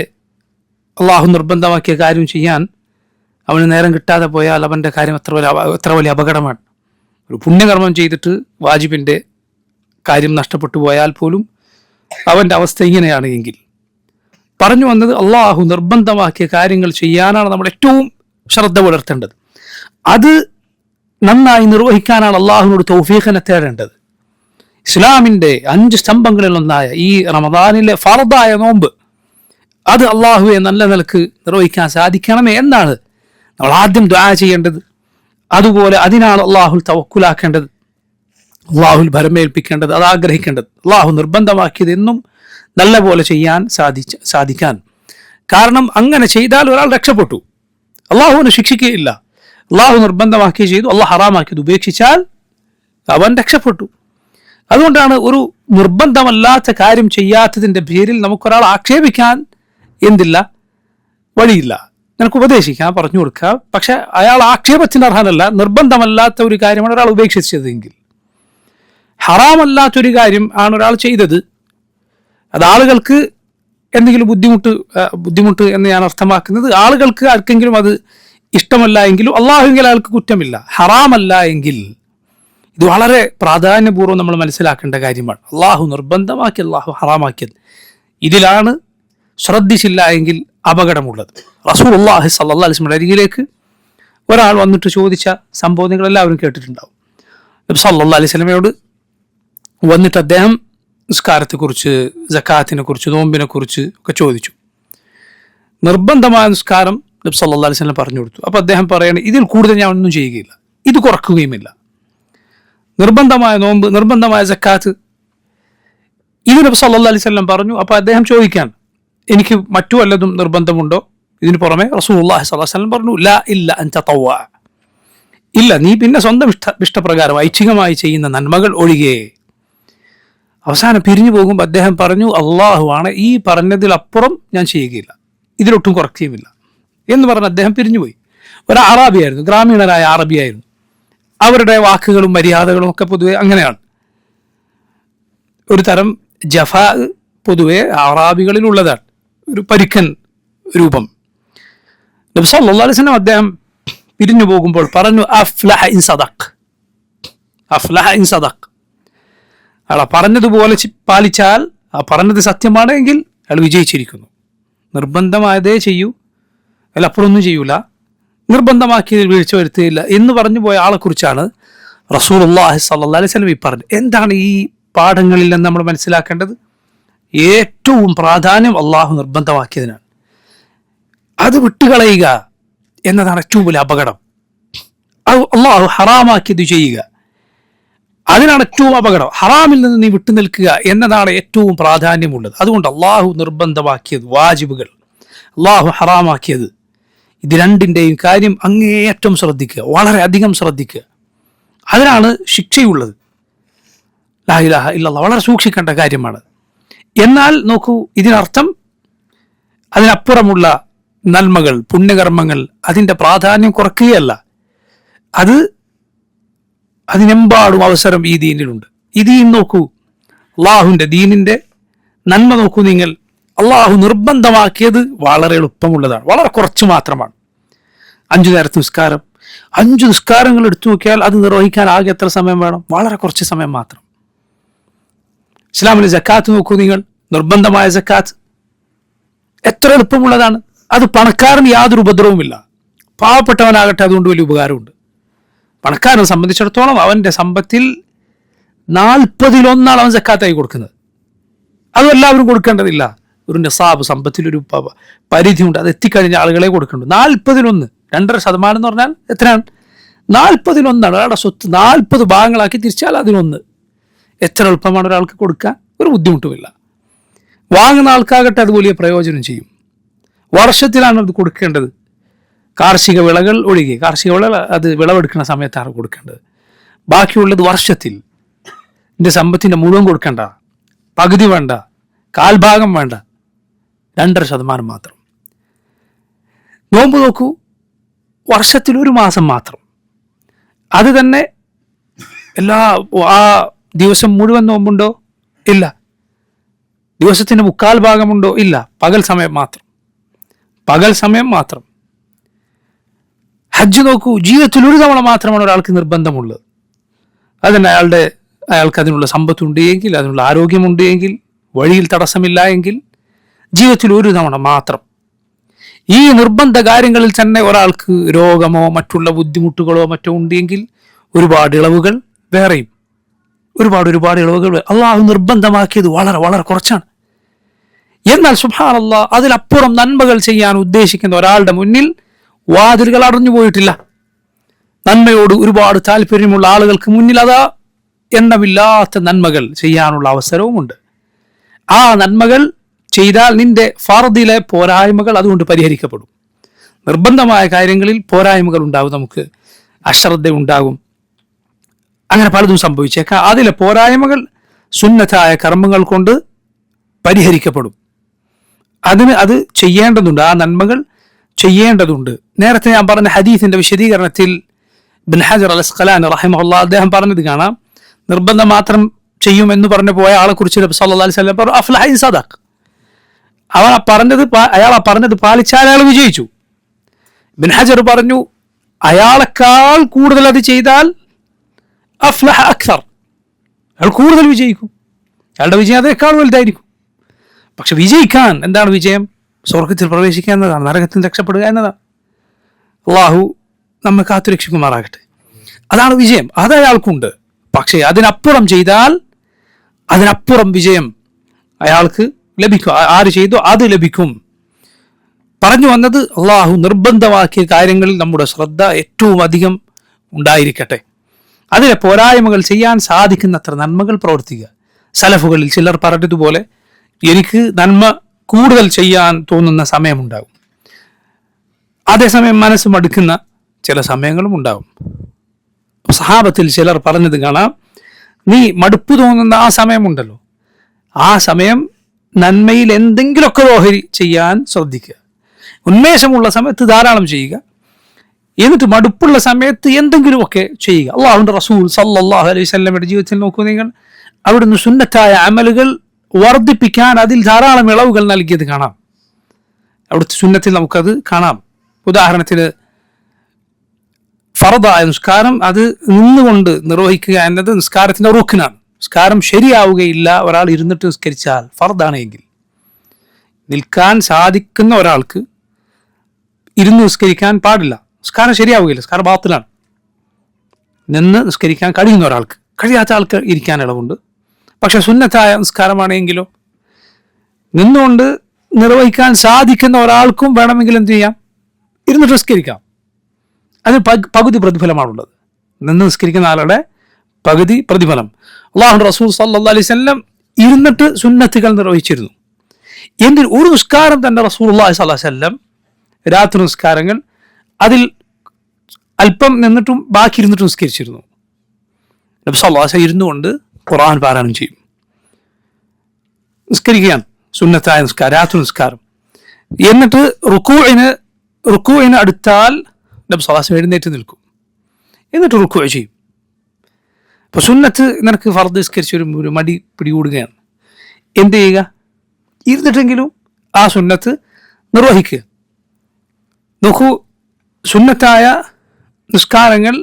അള്ളാഹു നിർബന്ധമാക്കിയ കാര്യം ചെയ്യാൻ അവന് നേരം കിട്ടാതെ പോയാൽ അവൻ്റെ കാര്യം എത്ര വലിയ അപകടമാണ്. ഒരു പുണ്യകർമ്മം ചെയ്തിട്ട് വാജിബിൻ്റെ കാര്യം നഷ്ടപ്പെട്ടു പോയാൽ പോലും അവൻ്റെ അവസ്ഥ ഇങ്ങനെയാണ്. എങ്കിൽ പറഞ്ഞു വന്നത്, അള്ളാഹു നിർബന്ധമാക്കിയ കാര്യങ്ങൾ ചെയ്യാനാണ് നമ്മൾ ഏറ്റവും ശ്രദ്ധ പുലർത്തേണ്ടത്. അത് നന്നായി നിർവഹിക്കാനാണ് അള്ളാഹുവിനോട് തൗഫീഖിനെ തേടേണ്ടത്. ഇസ്ലാമിൻ്റെ 5 സ്തംഭങ്ങളിൽ ഒന്നായ ഈ റമദാനിലെ ഫർദായ നോമ്പ്, അത് അള്ളാഹുവെ നല്ല നിലക്ക് നിർവഹിക്കാൻ സാധിക്കണമേ എന്നാണ് നമ്മൾ ആദ്യം ദുആ ചെയ്യേണ്ടത്. അതുപോലെ അതിനാണ് അള്ളാഹുൽ തവക്കുലാക്കേണ്ടത്, അള്ളാഹുൽ ഭരമേൽപ്പിക്കേണ്ടത്, അത് ആഗ്രഹിക്കേണ്ടത്. അള്ളാഹു നിർബന്ധമാക്കിയത് എന്നും നല്ല പോലെ ചെയ്യാൻ സാധിക്കാൻ. കാരണം അങ്ങനെ ചെയ്താൽ ഒരാൾ രക്ഷപ്പെട്ടു, അള്ളാഹുവിനെ ശിക്ഷിക്കുകയില്ല. അള്ളാഹു നിർബന്ധമാക്കി ചെയ്തു, അള്ളാഹു ഹറാമാക്കിയത് ഉപേക്ഷിച്ചാൽ അവൻ രക്ഷപ്പെട്ടു. അതുകൊണ്ടാണ് ഒരു നിർബന്ധമല്ലാത്ത കാര്യം ചെയ്യാത്തതിൻ്റെ പേരിൽ നമുക്കൊരാൾ ആക്ഷേപിക്കാൻ എന്തില്ല, വഴിയില്ല. നിനക്ക് ഉപദേശിക്കാം, പറഞ്ഞു കൊടുക്കാം, പക്ഷെ അയാൾ ആക്ഷേപത്തിന് അർഹനല്ല. നിർബന്ധമല്ലാത്ത ഒരു കാര്യമാണ് ഒരാൾ ഉപേക്ഷിച്ചതെങ്കിൽ, ഹറാമല്ലാത്തൊരു കാര്യം ആണ് ഒരാൾ ചെയ്തത്, അത് ആളുകൾക്ക് എന്തെങ്കിലും ബുദ്ധിമുട്ട് എന്ന് ഞാൻ അർത്ഥമാക്കുന്നത്, ആളുകൾക്ക് ആർക്കെങ്കിലും അത് ഇഷ്ടമല്ല എങ്കിലും അള്ളാഹുവിൽ അയാൾക്ക് കുറ്റമില്ല. ഹറാമല്ല എങ്കിൽ ഇത് വളരെ പ്രാധാന്യപൂർവ്വം നമ്മൾ മനസ്സിലാക്കേണ്ട കാര്യമാണ്. അള്ളാഹു നിർബന്ധമാക്കി, അള്ളാഹു ഹറാമാക്കിയത്, ഇതിലാണ് ശ്രദ്ധിച്ചില്ല എങ്കിൽ അപകടമുള്ളത്. റസൂലുള്ളാഹി സ്വല്ലല്ലാഹു അലൈഹി വസല്ലം അരികിലേക്ക് ഒരാൾ വന്നിട്ട് ചോദിച്ച സംഭവങ്ങൾ എല്ലാവരും കേട്ടിട്ടുണ്ടാവും. നബി സല്ലല്ലാഹു അലൈഹി വസല്ലമയോട് വന്നിട്ട് അദ്ദേഹം നിസ്കാരത്തെക്കുറിച്ച്, സക്കാത്തിനെ കുറിച്ച്, നോമ്പിനെ കുറിച്ച് ഒക്കെ ചോദിച്ചു. നിർബന്ധമായ നിസ്കാരം നബി സല്ലല്ലാഹു അലൈഹി വസല്ലം പറഞ്ഞു കൊടുത്തു. അപ്പോൾ അദ്ദേഹം പറയാണ്, ഇതിൽ കൂടുതൽ ഞാൻ ഒന്നും ചെയ്യുകയില്ല, ഇത് കുറക്കുകയുമില്ല. നിർബന്ധമായ നോമ്പ്, നിർബന്ധമായ സക്കാത്ത്, ഇത് നബി സല്ലല്ലാഹു അലൈഹി വസല്ലം പറഞ്ഞു. അപ്പോൾ അദ്ദേഹം ചോദിക്കാൻ, എനിക്ക് മറ്റു വല്ലതും നിർബന്ധമുണ്ടോ ഇതിന് പുറമെ? റസൂലുള്ളാഹി സ്വല്ലല്ലാഹു അലൈഹി വസല്ലം പറഞ്ഞു, ലാ ഇല്ല അൻ തതവ്വഅ, ഇല്ല, നീ പിന്നെ സ്വന്തം ഇഷ്ടപ്രകാരം ഐച്ഛികമായി ചെയ്യുന്ന നന്മകൾ ഒഴികെ. അവസാനം പിരിഞ്ഞു പോകുമ്പോൾ അദ്ദേഹം പറഞ്ഞു, അള്ളാഹുവാണ്, ഈ പറഞ്ഞതിലപ്പുറം ഞാൻ ചെയ്യുകയില്ല, ഇതിലൊട്ടും കുറയ്ക്കുകയുമില്ല എന്ന് പറഞ്ഞ് അദ്ദേഹം പിരിഞ്ഞുപോയി. ഒരു അറാബിയായിരുന്നു, ഗ്രാമീണരായ അറബിയായിരുന്നു. അവരുടെ വാക്കുകളും മര്യാദകളും ഒക്കെ പൊതുവെ അങ്ങനെയാണ്. ഒരു തരം ജഫാ പൊതുവെ അറാബികളിൽ ഉള്ളതാണ്, ഒരു പരുക്കൻ രൂപം. നബി സല്ലല്ലാഹു അലൈഹി വസല്ലം അദ്ദേഹം പിരിഞ്ഞു പോകുമ്പോൾ പറഞ്ഞു, അഫ്ലഹ ഇൻ സദഖ്, അഫ്ലഹ ഇൻ സദഖ്. അയാൾ പറഞ്ഞതുപോലെ പാലിച്ചാൽ, ആ പറഞ്ഞത് സത്യമാണ് എങ്കിൽ അയാൾ വിജയിച്ചിരിക്കുന്നു. നിർബന്ധമായതേ ചെയ്യൂ, അയാൾ അപ്പോഴൊന്നും ചെയ്യൂല, നിർബന്ധമാക്കിയതിൽ വീഴ്ച വരുത്തുകയില്ല എന്ന് പറഞ്ഞു പോയ ആളെക്കുറിച്ചാണ് റസൂലുള്ളാഹി സ്വല്ലല്ലാഹു അലൈഹി വസല്ലം ഈ പറഞ്ഞത്. എന്താണ് ഈ പാഠങ്ങളിൽ നിന്ന് നമ്മൾ മനസ്സിലാക്കേണ്ടത്? ഏറ്റവും പ്രാധാന്യം അള്ളാഹു നിർബന്ധമാക്കിയതിനാണ്. അത് വിട്ടുകളയുക എന്നതാണ് ഏറ്റവും വലിയ അപകടം. അള്ളാഹു ഹറാമാക്കിയത് ചെയ്യുക, അതിനാണ് ഏറ്റവും അപകടം. ഹറാമിൽ നിന്ന് നീ വിട്ടുനിൽക്കുക എന്നതാണ് ഏറ്റവും പ്രാധാന്യമുള്ളത്. അതുകൊണ്ട് അള്ളാഹു നിർബന്ധമാക്കിയത് വാജിബുകൾ, അള്ളാഹു ഹറാമാക്കിയത്, ഇത് രണ്ടിൻ്റെയും കാര്യം അങ്ങേയറ്റം ശ്രദ്ധിക്കുക, വളരെ അധികം ശ്രദ്ധിക്കുക. അതിനാണ് ശിക്ഷയുള്ളത്. ലാ ഇലാഹ ഇല്ലല്ലാഹ് വളരെ സൂക്ഷിക്കേണ്ട കാര്യമാണ്. എന്നാൽ നോക്കൂ, ഇതിനർത്ഥം അതിനപ്പുറമുള്ള നന്മകൾ, പുണ്യകർമ്മങ്ങൾ, അതിൻ്റെ പ്രാധാന്യം കുറയ്ക്കുകയല്ല. അതിനെമ്പാടും അവസരം ഈ ദീനിലുണ്ട്. ഈ ദീൻ നോക്കൂ, അള്ളാഹുവിൻ്റെ ദീനിൻ്റെ നന്മ നോക്കൂ നിങ്ങൾ. അള്ളാഹു നിർബന്ധമാക്കിയത് വളരെ എളുപ്പമുള്ളതാണ്, വളരെ കുറച്ച് മാത്രമാണ്. 5 നേരത്തെ നിസ്കാരം, 5 നിസ്കാരങ്ങൾ എടുത്തു നോക്കിയാൽ അത് നിർവഹിക്കാൻ ആകെ എത്ര സമയം വേണം? വളരെ കുറച്ച് സമയം മാത്രം. ഇസ്ലാമിലെ സക്കാത്ത് നോക്കൂ നിങ്ങൾ, നിർബന്ധമായ സക്കാത്ത് എത്ര എളുപ്പമുള്ളതാണ്. അത് പണക്കാരന് യാതൊരു ഉപദ്രവവുമില്ല, പാവപ്പെട്ടവനാകട്ടെ അതുകൊണ്ട് വലിയ ഉപകാരമുണ്ട്. പണക്കാരനെ സംബന്ധിച്ചിടത്തോളം അവൻ്റെ സമ്പത്തിൽ 40% അവൻ സക്കാത്തായി കൊടുക്കുന്നത്. അതും എല്ലാവരും കൊടുക്കേണ്ടതില്ല. ഒരു നിസാബ്, സമ്പത്തിലൊരു പരിധിയുണ്ട്, അത് എത്തിക്കഴിഞ്ഞ ആളുകളെ കൊടുക്കേണ്ടത്. 40% 2.5% എന്ന് പറഞ്ഞാൽ എത്രയാണ്? 40% ഒരാളുടെ സ്വത്ത് 40 ഭാഗങ്ങളാക്കി തിരിച്ചാൽ അതിലൊന്ന്. എത്ര എളുപ്പമാണ് ഒരാൾക്ക് കൊടുക്കാൻ, ഒരു ബുദ്ധിമുട്ടുമില്ല. വാങ്ങുന്ന ആൾക്കാകട്ടെ അത് വലിയ പ്രയോജനം ചെയ്യും. വർഷത്തിലാണ് അത് കൊടുക്കേണ്ടത്, കാർഷിക വിളകൾ ഒഴികെ. കാർഷിക വിളകൾ അത് വിളവെടുക്കുന്ന സമയത്താണ് കൊടുക്കേണ്ടത്. ബാക്കിയുള്ളത് വർഷത്തിൽ. എൻ്റെ സമ്പത്തിൻ്റെ മുഴുവൻ കൊടുക്കേണ്ട, പകുതി വേണ്ട, കാൽഭാഗം വേണ്ട, 2.5% മാത്രം. നോമ്പ് നോക്കൂ, വർഷത്തിൽ 1 മാസം മാത്രം. അത് തന്നെ ആ ദിവസം മുഴുവൻ നോമ്പുണ്ടോ? ഇല്ല. ദിവസത്തിൻ്റെ 3/4 ഭാഗമുണ്ടോ? ഇല്ല. പകൽ സമയം മാത്രം, പകൽ സമയം മാത്രം. ഹജ്ജ് നോക്കൂ, ജീവിതത്തിൽ 1 തവണ മാത്രമാണ് ഒരാൾക്ക് നിർബന്ധമുള്ളത്. അതന്നെ അയാൾക്ക് അതിനുള്ള സമ്പത്തുണ്ട് എങ്കിൽ, അതിനുള്ള ആരോഗ്യമുണ്ട് എങ്കിൽ, വഴിയിൽ തടസ്സമില്ല എങ്കിൽ, ജീവിതത്തിൽ 1 തവണ മാത്രം. ഈ നിർബന്ധ കാര്യങ്ങളിൽ തന്നെ ഒരാൾക്ക് രോഗമോ മറ്റുള്ള ബുദ്ധിമുട്ടുകളോ മറ്റോ ഉണ്ടെങ്കിൽ ഒരുപാട് ഇളവുകൾ വേറെയും, ഒരുപാട് ഇളവുകൾ. അള്ളാഹു നിർബന്ധമാക്കിയത് വളരെ വളരെ കുറച്ചാണ്. എന്നാൽ സുബ്ഹാനല്ലാഹ്, അതിലപ്പുറം നന്മകൾ ചെയ്യാൻ ഉദ്ദേശിക്കുന്ന ഒരാളുടെ മുന്നിൽ വാതിലുകൾ അടഞ്ഞു പോയിട്ടില്ല. നന്മയോട് ഒരുപാട് താല്പര്യമുള്ള ആളുകൾക്ക് മുന്നിൽ അതാ എണ്ണമില്ലാത്ത നന്മകൾ ചെയ്യാനുള്ള അവസരവുമുണ്ട്. ആ നന്മകൾ ചെയ്താൽ നിന്റെ ഫർദിലെ പോരായ്മകൾ അതുകൊണ്ട് പരിഹരിക്കപ്പെടും. നിർബന്ധമായ കാര്യങ്ങളിൽ പോരായ്മകൾ ഉണ്ടാകും, നമുക്ക് അശ്രദ്ധ ഉണ്ടാകും, അങ്ങനെ പലതും സംഭവിച്ചേക്കാം. അതിലെ പോരായ്മകൾ സുന്നത്തായ കർമ്മങ്ങൾ കൊണ്ട് പരിഹരിക്കപ്പെടും. അത് ചെയ്യേണ്ടതുണ്ട്, ആ നന്മകൾ ചെയ്യേണ്ടതുണ്ട്. നേരത്തെ ഞാൻ പറഞ്ഞ ഹദീസിന്റെ വിശദീകരണത്തിൽ ഇബ്ൻ ഹജർ അൽ അസ്ഖലാനി റഹിമഹുല്ലാഹ് അദ്ദേഹം പറഞ്ഞത് കാണാം. നിർബന്ധം മാത്രം ചെയ്യുമെന്ന് പറഞ്ഞു പോയ ആളെ കുറിച്ച് നബി സല്ലല്ലാഹു അലൈഹി വസല്ലം പറഞ്ഞു, അഫ്ലഹ ഇൻ സദഖ്. അയാൾ പറഞ്ഞത് പാലിച്ചാൽ അയാൾ വിജയിച്ചു. ഇബ്ൻ ഹജർ പറഞ്ഞു, അയാളെക്കാൾ കൂടുതൽ അത് ചെയ്താൽ അഫ്ലഹ അക്സർ, അയാൾ കൂടുതൽ വിജയിക്കും, അയാളുടെ വിജയം അതേക്കാൾ വലുതായിരിക്കും. പക്ഷെ വിജയിക്കാൻ എന്താണ് വിജയം? സ്വർഗത്തിൽ പ്രവേശിക്കുക എന്നതാണ്, നരകത്തിൽ രക്ഷപ്പെടുക എന്നതാണ്. അള്ളാഹു നമ്മെ കാത്തുരക്ഷിക്കുമാറാകട്ടെ. അതാണ് വിജയം, അത് അയാൾക്കുണ്ട്. പക്ഷേ അതിനപ്പുറം ചെയ്താൽ അതിനപ്പുറം വിജയം അയാൾക്ക് ലഭിക്കും. ആര് ചെയ്തോ അത് ലഭിക്കും. പറഞ്ഞു വന്നത്, അള്ളാഹു നിർബന്ധമാക്കിയ കാര്യങ്ങളിൽ നമ്മുടെ ശ്രദ്ധ ഏറ്റവും അധികം ഉണ്ടായിരിക്കട്ടെ. അതിലെ പോരായ്മകൾ ചെയ്യാൻ സാധിക്കുന്നത്ര നന്മകൾ പ്രവർത്തിക്കുക. സലഫുകളിൽ ചിലർ പറഞ്ഞതുപോലെ എനിക്ക് നന്മ കൂടുതൽ ചെയ്യാൻ തോന്നുന്ന സമയമുണ്ടാകും, അതേസമയം മനസ്സ് മടുക്കുന്ന ചില സമയങ്ങളും ഉണ്ടാകും. സഹാബത്തിൽ ചിലർ പറഞ്ഞത് കാണാം, നീ മടുപ്പ് തോന്നുന്ന ആ സമയമുണ്ടല്ലോ, ആ സമയം നന്മയിൽ എന്തെങ്കിലുമൊക്കെ ഓഹരി ചെയ്യാൻ ശ്രദ്ധിക്കുക. ഉന്മേഷമുള്ള സമയത്ത് ധാരാളം ചെയ്യുക, എന്നിട്ട് മടുപ്പുള്ള സമയത്ത് എന്തെങ്കിലുമൊക്കെ ചെയ്യുക. അള്ളാഹുവിൻ്റെ റസൂൽ സല്ലല്ലാഹു അലൈഹി വസല്ലമയുടെ ജീവിതത്തിൽ നോക്കൂ നിങ്ങൾ, അവിടുന്ന് സുന്നത്തായ അമലുകൾ വർദ്ധിപ്പിക്കാൻ അതിൽ ധാരാളം ഇളവുകൾ നൽകിയത് കാണാം. അവിടുത്തെ സുന്നത്തിൽ നമുക്കത് കാണാം. ഉദാഹരണത്തിന് ഫർദായ നിസ്കാരം അത് നിന്നുകൊണ്ട് നിർവഹിക്കുക എന്നത് നിസ്കാരത്തിൻ്റെ റുക്നാണ്. നിസ്കാരം ശരിയാവുകയില്ല ഒരാൾ ഇരുന്നിട്ട് നിസ്കരിച്ചാൽ, ഫർദാണ് എങ്കിൽ. നിൽക്കാൻ സാധിക്കുന്ന ഒരാൾക്ക് ഇരുന്ന് നിസ്കരിക്കാൻ പാടില്ല, നിസ്കാരം ശരിയാവുകയില്ല, നിസ്കാരം ബാത്തിലാണ്. നിന്ന് നിസ്കരിക്കാൻ കഴിയുന്ന ഒരാൾക്ക്, കഴിയാത്ത ആൾക്ക് ഇരിക്കാൻ ഇളവുണ്ട്. പക്ഷെ സുന്നത്തായ നിസ്കാരമാണെങ്കിലോ നിന്നുകൊണ്ട് നിർവഹിക്കാൻ സാധിക്കുന്ന ഒരാൾക്കും വേണമെങ്കിൽ എന്ത് ചെയ്യാം? ഇരുന്നിട്ട് നിസ്കരിക്കാം. അതിന് പകുതി പ്രതിഫലമാണുള്ളത്. നിന്ന് നിസ്കരിക്കുന്ന ആളുടെ പകുതി പ്രതിഫലം. അല്ലാഹുവിൻ്റെ റസൂൽ സല്ലല്ലാഹു അലൈഹി വസല്ലം ഇരുന്നിട്ട് സുന്നത്തുകൾ നിർവഹിച്ചിരുന്നു. എന്തിന്? ഒരു നിസ്കാരം തന്നെ റസൂലുള്ളാഹി സ്വല്ലല്ലാഹു അലൈഹി വസല്ലം, രാത്രി നിസ്കാരങ്ങൾ, അതിൽ അല്പം നിന്നിട്ടും ബാക്കി ഇരുന്നിട്ട് നിസ്കരിച്ചിരുന്നു. നബി സല്ലല്ലാഹു അലൈഹി വസല്ലം ഇരുന്നുകൊണ്ട് ഖുർആൻ പാരായണം ചെയ്യും, നിസ്കരിക്കുകയാണ്. സുന്നത്തായ നിസ്കാരം, രാത്രി നിസ്കാരം. എന്നിട്ട് റുക്കൂഇന് അടുത്താൽ നബി സല്ലല്ലാഹു അലൈഹി വസല്ലം എഴുന്നേറ്റ് നിൽക്കും, എന്നിട്ട് റുക്കൂഅ് ചെയ്യും. അപ്പോൾ സുന്നത്ത് നിനക്ക് ഫർദ് നിസ്കരിച്ചൊരു മടി പിടികൂടുകയാണ്, എന്ത് ചെയ്യുക? ഇരുന്നിട്ടെങ്കിലും ആ സുന്നത്ത് നിർവഹിക്കുക. നോക്കൂ, സുന്നത്തായ നിസ്കാരങ്ങൾ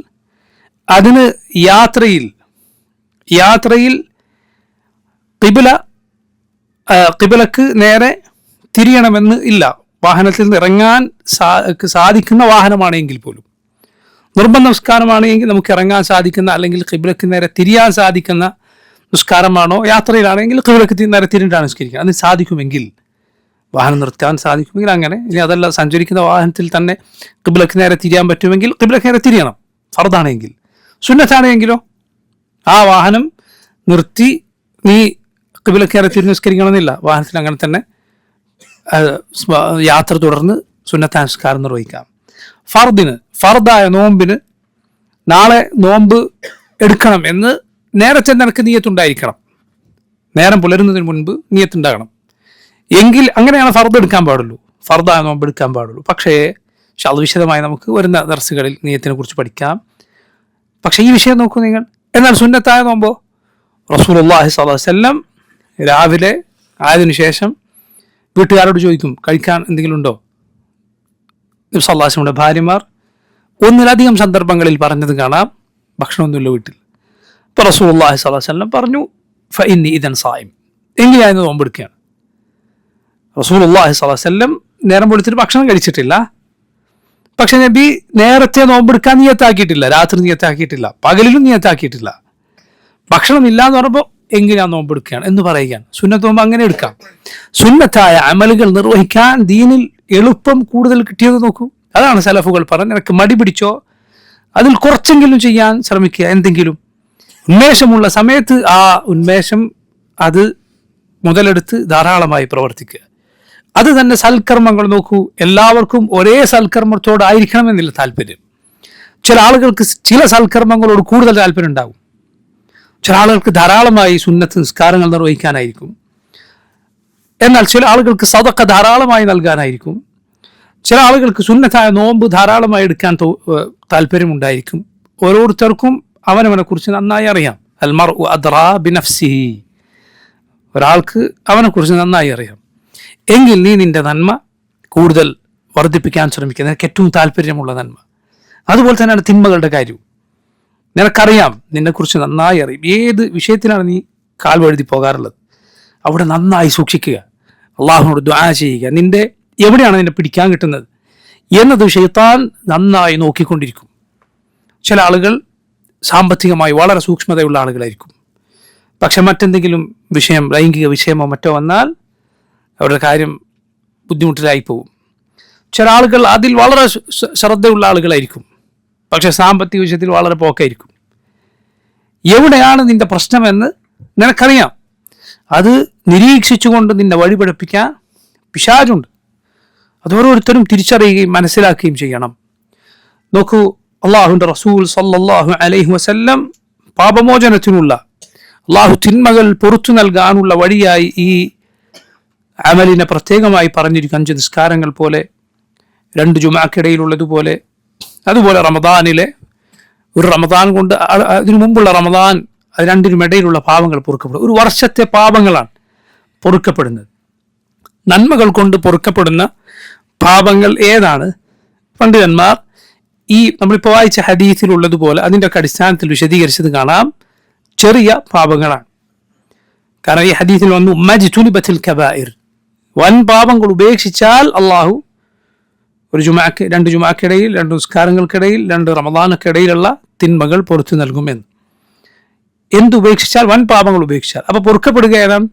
അതിന് യാത്രയിൽ ഖിബലക്ക് നേരെ തിരിയണമെന്ന് ഇല്ല. വാഹനത്തിൽ നിന്ന് ഇറങ്ങാൻ സാധിക്കുന്ന വാഹനമാണെങ്കിൽ പോലും, നിർബന്ധ നിസ്കാരമാണെങ്കിൽ നമുക്ക് ഇറങ്ങാൻ സാധിക്കുന്ന, അല്ലെങ്കിൽ ഖിബലക്ക് നേരെ തിരിയാൻ സാധിക്കുന്ന നിസ്കാരമാണോ, യാത്രയിലാണെങ്കിൽ ഖിബലക്ക് നേരെ തിരിഞ്ഞിട്ടാണ് നിസ്കരിക്കുക. അതിന് സാധിക്കുമെങ്കിൽ, വാഹനം നിർത്താൻ സാധിക്കുമെങ്കിൽ അങ്ങനെ. ഇനി അതല്ല, സഞ്ചരിക്കുന്ന വാഹനത്തിൽ തന്നെ ഖിബലക്ക് നേരെ തിരിയാൻ പറ്റുമെങ്കിൽ ഖിബലക്ക് നേരെ തിരിയണം, ഫർദാണെങ്കിൽ. സുന്നത്താണെങ്കിലോ ആ വാഹനം നിർത്തി നീ ഖിബലക്ക് നേരെ തിരിഞ്ഞ് നിസ്കരിക്കണമെന്നില്ല, വാഹനത്തിൽ അങ്ങനെ തന്നെ യാത്ര തുടർന്ന് സുന്നത്തായ നിസ്കാരം നിർവഹിക്കാം. ഫർദായ നോമ്പിന് നാളെ നോമ്പ് എടുക്കണം എന്ന് നേരത്തെ നിനക്ക് നിയ്യത്തുണ്ടായിരിക്കണം, നേരം പുലരുന്നതിന് മുൻപ് നിയ്യത്തുണ്ടാകണം. എങ്കിൽ അങ്ങനെയാണ് ഫർദ് എടുക്കാൻ പാടുള്ളൂ, ഫർദായ നോമ്പ് എടുക്കാൻ പാടുള്ളൂ. പക്ഷേ അത് വിശദമായി നമുക്ക് വരുന്ന ദർസുകളിൽ നിയ്യത്തിനെ കുറിച്ച് പഠിക്കാം. പക്ഷേ ഈ വിഷയം നോക്കൂ നിങ്ങൾ. എന്നാൽ സുന്നത്തായ നോമ്പോ, റസൂലുള്ളാഹി സ്വല്ലല്ലാഹു അലൈഹി വസല്ലം രാവിലെ ആയതിനു ശേഷം വീട്ടുകാരോട് ചോദിക്കും, കഴിക്കാൻ എന്തെങ്കിലും ഉണ്ടോ? നബി സല്ലല്ലാഹു അലൈഹി വസല്ലമയുടെ ഭാര്യമാർ ഒന്നിലധികം സന്ദർഭങ്ങളിൽ പറഞ്ഞത് കാണാം, ഭക്ഷണമൊന്നുമില്ല വീട്ടിൽ. അപ്പോൾ റസൂലുള്ളാഹി സ്വല്ലല്ലാഹു അലൈഹി വസല്ലം പറഞ്ഞു, ഫഇന്നി ഇദൻ സായിം, എങ്കിൽ ഞാൻ നോമ്പെടുക്കുകയാണ്. റസൂലുള്ളാഹി സ്വല്ലല്ലാഹു അലൈഹി വസല്ലം നേരം വെളുത്തിട്ട് ഭക്ഷണം കഴിച്ചിട്ടില്ല. പക്ഷെ നബി നേരത്തെ നോമ്പെടുക്കാൻ നിയ്യത്താക്കിയിട്ടില്ല, രാത്രി നിയ്യത്താക്കിയിട്ടില്ല, പകലിലും നിയ്യത്താക്കിയിട്ടില്ല. ഭക്ഷണം ഇല്ല എന്ന് പറയുമ്പോൾ എങ്കിൽ ഞാൻ നോമ്പെടുക്കുകയാണ് എന്ന് പറയുകയാണ്. സുന്നത്ത് നോമ്പ് അങ്ങനെ എടുക്കാം. സുന്നത്തായ അമലുകൾ നിർവഹിക്കാൻ ദീനിൽ എളുപ്പം കൂടുതൽ കിട്ടിയത് നോക്കൂ. അതാണ് സലഫുകൾ പറഞ്ഞത്, നിനക്ക് മടി പിടിച്ചോ അതിൽ കുറച്ചെങ്കിലും ചെയ്യാൻ ശ്രമിക്കുക. എന്തെങ്കിലും ഉന്മേഷമുള്ള സമയത്ത് ആ ഉന്മേഷം അത് മുതലെടുത്ത് ധാരാളമായി പ്രവർത്തിക്കുക. അത് തന്നെ സൽക്കർമ്മങ്ങൾ നോക്കൂ. എല്ലാവർക്കും ഒരേ സൽക്കർമ്മത്തോടായിരിക്കണമെന്നില്ല താല്പര്യം. ചില ആളുകൾക്ക് ചില സൽക്കർമ്മങ്ങളോട് കൂടുതൽ താല്പര്യം ഉണ്ടാകും. ചില ആളുകൾക്ക് ധാരാളമായി സുന്നത്ത് നിസ്കാരങ്ങൾ നിർവഹിക്കാനായിരിക്കും. എന്നാൽ ചില ആളുകൾക്ക് സദഖ ധാരാളമായി നൽകാനായിരിക്കും. ചില ആളുകൾക്ക് സുന്നത്തായ നോമ്പ് ധാരാളമായി എടുക്കാൻ താല്പര്യമുണ്ടായിരിക്കും. ഓരോരുത്തർക്കും അവനവനെ കുറിച്ച് നന്നായി അറിയാം. അൽ മർഉ അദ്റാ ബിനഫ്സിഹി, ഒരാൾക്ക് അവനെക്കുറിച്ച് നന്നായി അറിയാം. എങ്കിൽ നീ നിന്റെ നന്മ കൂടുതൽ വർദ്ധിപ്പിക്കാൻ ശ്രമിക്കുക, നിനക്ക് ഏറ്റവും താല്പര്യമുള്ള നന്മ. അതുപോലെ തന്നെയാണ് തിന്മകളുടെ കാര്യവും. നിനക്കറിയാം, നിന്നെക്കുറിച്ച് നന്നായി അറിയും, ഏത് വിഷയത്തിലാണ് നീ കാൽ വഴുതി പോകാറുള്ളത് അവിടെ നന്നായി സൂക്ഷിക്കുക, അള്ളാഹുവിനോട് ദുആ ചെയ്യുക. നിന്റെ എവിടെയാണ് നിന്നെ പിടിക്കാൻ കിട്ടുന്നത് എന്നത് ശൈത്താൻ നന്നായി നോക്കിക്കൊണ്ടിരിക്കും. ചില ആളുകൾ സാമ്പത്തികമായി വളരെ സൂക്ഷ്മതയുള്ള ആളുകളായിരിക്കും. പക്ഷെ മറ്റെന്തെങ്കിലും വിഷയം, ലൈംഗിക വിഷയമോ മറ്റോ വന്നാൽ അവരുടെ കാര്യം ബുദ്ധിമുട്ടിലായി പോകും. ചില ആളുകൾ അതിൽ വളരെ ശ്രദ്ധയുള്ള ആളുകളായിരിക്കും, പക്ഷെ സാമ്പത്തിക വിഷയത്തിൽ വളരെ പോക്കായിരിക്കും. എവിടെയാണ് നിന്റെ പ്രശ്നമെന്ന് നിനക്കറിയാം. അത് നിരീക്ഷിച്ചുകൊണ്ട് നിന്നെ വഴിപഠിപ്പിക്കാൻ പിശാചുണ്ട്. അത് ഓരോരുത്തരും തിരിച്ചറിയുകയും മനസ്സിലാക്കുകയും ചെയ്യണം. നോക്കൂ, അള്ളാഹുവിൻ്റെ റസൂൽ സല്ലല്ലാഹു അലൈഹി വസല്ലം പാപമോചനത്തിനുള്ള, അള്ളാഹു തിന്മകൾ പൊറുത്തു നൽകാനുള്ള വഴിയായി ഈ അമലിനെ പ്രത്യേകമായി പറഞ്ഞിരിക്കും. 5 നിസ്കാരങ്ങൾ പോലെ, 2 ജുമാക്കിടയിലുള്ളതുപോലെ, അതുപോലെ റമദാനിലെ ഒരു റമദാൻ കൊണ്ട് അതിനു മുമ്പുള്ള റമദാൻ, അത് രണ്ടിനും ഇടയിലുള്ള പാപങ്ങൾ പൊറുക്കപ്പെടും. ഒരു വർഷത്തെ പാപങ്ങളാണ് പൊറുക്കപ്പെടുന്നത്. നന്മകൾ കൊണ്ട് പൊറുക്കപ്പെടുന്ന പാപങ്ങൾ ഏതാണ്? പണ്ഡിതന്മാർ ഈ നമ്മളിപ്പോൾ വായിച്ച ഹദീസിലുള്ളതുപോലെ അതിൻ്റെ ഒക്കെ അടിസ്ഥാനത്തിൽ വിശദീകരിച്ചത് കാണാം, ചെറിയ പാപങ്ങളാണ്. കാരണം ഈ ഹദീസിൽ വന്നു മജ്തുനിബത്തുൽ കബായിർ, വൻ പാപങ്ങൾ ഉപേക്ഷിച്ചാൽ അള്ളാഹു ഒരു 2 ജുമാക്കിടയിൽ, 2 നിസ്കാരങ്ങൾക്കിടയിൽ, 2 റമദാനൊക്കിടയിലുള്ള തിന്മകൾ പൊറുത്തു നൽകുമെന്ന്. എന്തുപേക്ഷിച്ചാൽ? വൻ പാപങ്ങൾ ഉപേക്ഷിച്ചാൽ. അപ്പോൾ പൊറുക്കപ്പെടുക ഏതാണ്?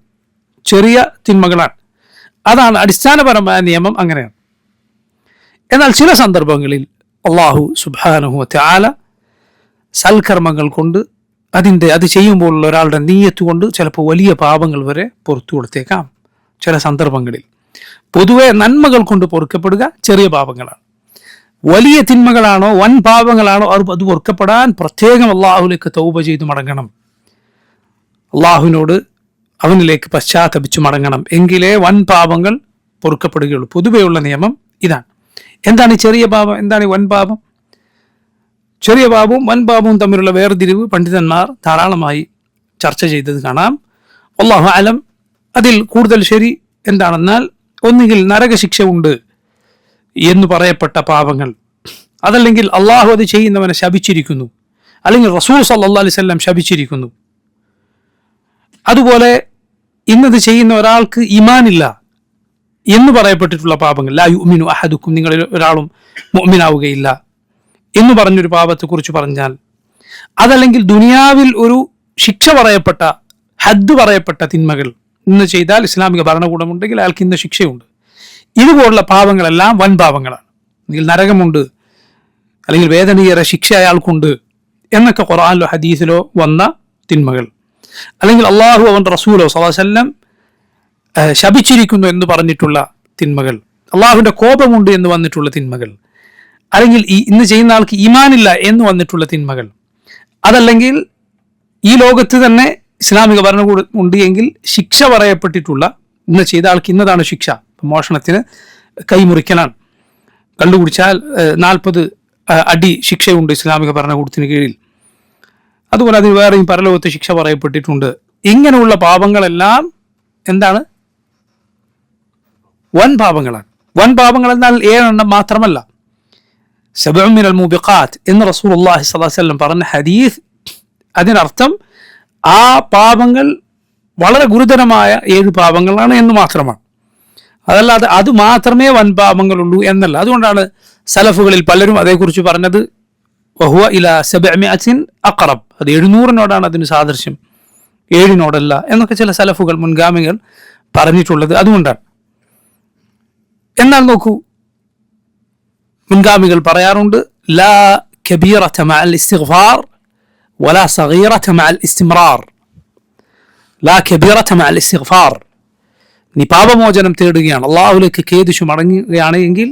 ചെറിയ തിന്മകളാണ്. അതാണ് അടിസ്ഥാനപരമായ നിയമം, അങ്ങനെയാണ്. എന്നാൽ ചില സന്ദർഭങ്ങളിൽ അള്ളാഹു സുബ്ഹാനഹു വ തആല സൽക്കർമ്മങ്ങൾ കൊണ്ട് അത് ചെയ്യുമ്പോഴുള്ള ഒരാളുടെ നീയത്ത് കൊണ്ട് ചിലപ്പോൾ വലിയ പാപങ്ങൾ വരെ പുറത്തു കൊടുത്തേക്കാം. ചില സന്ദർഭങ്ങളിൽ പൊതുവെ നന്മകൾ കൊണ്ട് പൊറുക്കപ്പെടുക ചെറിയ പാപങ്ങളാണ്. വലിയ തിന്മകളാണോ വൻ പാപങ്ങളാണോ അത് പൊറുക്കപ്പെടാൻ പ്രത്യേകം അള്ളാഹുലേക്ക് തൗബ ചെയ്ത് മടങ്ങണം, അള്ളാഹുവിനോട് അവനിലേക്ക് പശ്ചാത്തപിച്ചു മടങ്ങണം, എങ്കിലേ വൻ പാപങ്ങൾ പൊറുക്കപ്പെടുകയുള്ളൂ. പൊതുവെയുള്ള നിയമം ഇതാണ്. എന്താണ് ഈ ചെറിയ പാപം, എന്താണ് ഈ വൻ പാപം? ചെറിയ പാപവും വൻ പാപവും തമ്മിലുള്ള വേർതിരിവ് പണ്ഡിതന്മാർ ധാരാളമായി ചർച്ച ചെയ്തത് കാണാം. അല്ലാഹു അലം. അതിൽ കൂടുതൽ ശരി എന്താണെന്നാൽ, ഒന്നുകിൽ നരകശിക്ഷ ഉണ്ട് എന്ന് പറയപ്പെട്ട പാപങ്ങൾ, അതല്ലെങ്കിൽ അള്ളാഹു അത് ചെയ്യുന്നവനെ ശപിച്ചിരിക്കുന്നു, അല്ലെങ്കിൽ റസൂൽ സല്ലല്ലാഹു അലൈഹി വസല്ലം ശപിച്ചിരിക്കുന്നു. അതുപോലെ ഇന്നത് ചെയ്യുന്ന ഒരാൾക്ക് ഈമാനില്ല എന്ന് പറയപ്പെട്ടിട്ടുള്ള പാപങ്ങൾ, ലാ യുഅ്മിനു അഹദുക്കും, നിങ്ങളിൽ ഒരാളും മുഅ്മിനാവുകയില്ല എന്ന് പറഞ്ഞൊരു പാപത്തെക്കുറിച്ച് പറഞ്ഞാൽ, അതല്ലെങ്കിൽ ദുനിയാവിൽ ഒരു ശിക്ഷ പറയപ്പെട്ട, ഹദ്ദ് പറയപ്പെട്ട തിന്മകൾ ഇന്ന് ചെയ്താൽ ഇസ്ലാമിക ഭരണകൂടമുണ്ടെങ്കിൽ അയാൾക്ക് ഇന്ന് ശിക്ഷയുണ്ട്. ഇതുപോലുള്ള പാപങ്ങളെല്ലാം വൻ പാപങ്ങളാണ്. അല്ലെങ്കിൽ നരകമുണ്ട്, അല്ലെങ്കിൽ വേദനയേറെ ശിക്ഷ അയാൾക്കുണ്ട് എന്നൊക്കെ ഖുർആനിലോ ഹദീസിലോ വന്ന തിന്മകൾ, അല്ലെങ്കിൽ അള്ളാഹു അവൻ്റെ റസൂലോ സ്വല്ലല്ലാഹു അലൈഹി വസല്ലം ശപിച്ചിരിക്കുന്നു എന്ന് പറഞ്ഞിട്ടുള്ള തിന്മകൾ, അള്ളാഹുവിൻ്റെ കോപമുണ്ട് എന്ന് വന്നിട്ടുള്ള തിന്മകൾ, അല്ലെങ്കിൽ ഇന്ന് ചെയ്യുന്ന ആൾക്ക് ഈമാനില്ല എന്ന് വന്നിട്ടുള്ള തിന്മകൾ, അതല്ലെങ്കിൽ ഈ ലോകത്ത് തന്നെ ഇസ്ലാമിക ഭരണകൂടം ഉണ്ട് എങ്കിൽ ശിക്ഷ പറയപ്പെട്ടിട്ടുള്ള, ഇന്ന് ചെയ്ത ആൾക്ക് ഇന്നതാണ് ശിക്ഷ. മോഷണത്തിന് കൈമുറിക്കലാണ്, കണ്ടുപിടിച്ചാൽ 40 അടി ശിക്ഷയുണ്ട് ഇസ്ലാമിക ഭരണകൂടത്തിന് കീഴിൽ. അതുപോലെ അതിന് വേറെയും പരലോകത്ത് ശിക്ഷ പറയപ്പെട്ടിട്ടുണ്ട്. ഇങ്ങനെയുള്ള പാപങ്ങളെല്ലാം എന്താണ്? വൻ പാപങ്ങളാണ്. വൻ പാപങ്ങൾ എന്നാൽ 7 എണ്ണം മാത്രമല്ല. 7 മിനൽ മൂബിഖാത്ത് എന്ന് റസൂലുള്ളാഹി സ്വല്ലല്ലാഹു അലൈഹി വസല്ലം പറഞ്ഞ ഹദീസ്, അതിനർത്ഥം ആ പാപങ്ങൾ വളരെ ഗുരുതരമായ 7 പാപങ്ങളാണ് എന്ന് മാത്രമാണ്. അതല്ലാതെ അത് മാത്രമേ വൻ പാപങ്ങളുള്ളൂ എന്നല്ല. അതുകൊണ്ടാണ് സലഫുകളിൽ പലരും അതേക്കുറിച്ച് പറഞ്ഞത് വഹുവ ഇലാ 700 അഖറബ്, അത് 700-നോടാണ് അതിന് സാദൃശ്യം, 7-നോടല്ല എന്നൊക്കെ ചില സലഫുകൾ, മുൻഗാമികൾ പറഞ്ഞിട്ടുള്ളത് അതുകൊണ്ടാണ്. എന്നാൽ നോക്കൂ, മുൻഗാമികൾ പറയാറുണ്ട്, ലാ കബീറത മഅൽ ഇസ്തിഗ്ഫാർ വലാ സഗീറത മഅൽ ഇസ്തിമ്രാർ. ലാ കബീറത മഅൽ ഇസ്തിഗ്ഫാർ, നീ പാപമോചനം തേടുകയാണ്, അള്ളാഹുലേക്ക് ഖേദിച്ചു മടങ്ങുകയാണ് എങ്കിൽ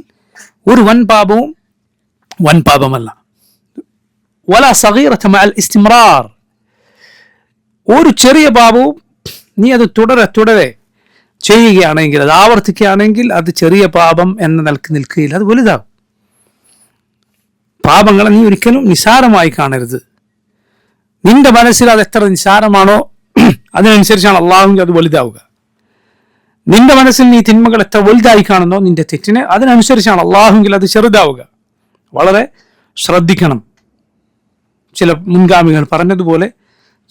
ഒരു വൻ പാപവും വൻ പാപമല്ല. വലാ സഗീറത മഅൽ ഇസ്തിമ്രാർ, ഒരു ചെറിയ പാപവും നീ അത് തുടരെ ചെയ്യുകയാണെങ്കിൽ, അത് ആവർത്തിക്കുകയാണെങ്കിൽ അത് ചെറിയ പാപം എന്ന നിലക്ക് നിൽക്കുകയില്ല, അത് വലുതാകും. പാപങ്ങളെ നീ ഒരിക്കലും നിസാരമായി കാണരുത്. നിന്റെ മനസ്സിൽ അത് എത്ര നിസാരമാണോ അതിനനുസരിച്ചാണ് അള്ളാഹുവിന് അത് വലുതാവുക. നിന്റെ മനസ്സിൽ നീ തിന്മകൾ എത്ര വലുതായി കാണുന്നോ നിന്റെ തെറ്റിനെ, അതിനനുസരിച്ചാണ് അള്ളാഹുവിൽ അത് ചെറുതാവുക. വളരെ ശ്രദ്ധിക്കണം. ചില മുൻഗാമികൾ പറഞ്ഞതുപോലെ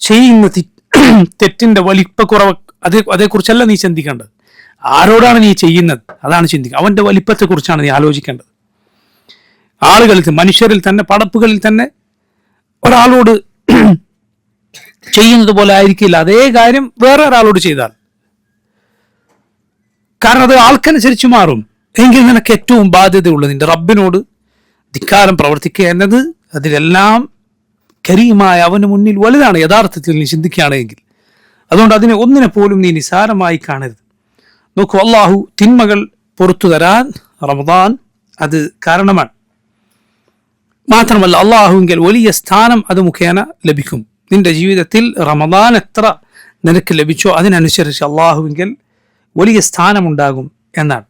ചെയ്യുന്ന തെറ്റിന്റെ വലിപ്പക്കുറവ് അതേക്കുറിച്ചല്ല നീ ചിന്തിക്കേണ്ടത്. ആരോടാണ് നീ ചെയ്യുന്നത് അതാണ് ചിന്തിക്കുക. അവന്റെ വലിപ്പത്തെക്കുറിച്ചാണ് നീ ആലോചിക്കേണ്ടത്. ആളുകളിൽ, മനുഷ്യരിൽ തന്നെ, പടപ്പുകളിൽ തന്നെ ഒരാളോട് ചെയ്യുന്നത് പോലെ ആയിരിക്കില്ല അതേ കാര്യം വേറെ ഒരാളോട് ചെയ്താൽ. കാരണം അത് ആൾക്കനുസരിച്ച് മാറും. എങ്കിൽ നിനക്ക് ഏറ്റവും ബാധ്യതയുള്ളത് നിന്റെ റബ്ബിനോട് ധിക്കാരം പ്രവർത്തിക്കുക എന്നത് അതിലെല്ലാം കരീമായ അവന് മുന്നിൽ വലുതാണ് യഥാർത്ഥത്തിൽ നീ ചിന്തിക്കുകയാണെങ്കിൽ. അതുകൊണ്ട് അതിനെ ഒന്നിനെ പോലും നീ നിസാരമായി കാണരുത്. നോക്കൂ, അള്ളാഹു തിന്മകൾ പുറത്തു തരാൻ റമദാൻ അത് കാരണമാണ്. മാത്രമല്ല അള്ളാഹുവിൽ വലിയ സ്ഥാനം അത് മുഖേന ലഭിക്കും. നിന്റെ ജീവിതത്തിൽ റമദാൻ എത്ര നിനക്ക് ലഭിച്ചോ അതിനനുസരിച്ച് അള്ളാഹുവിൽ വലിയ സ്ഥാനമുണ്ടാകും എന്നാണ്.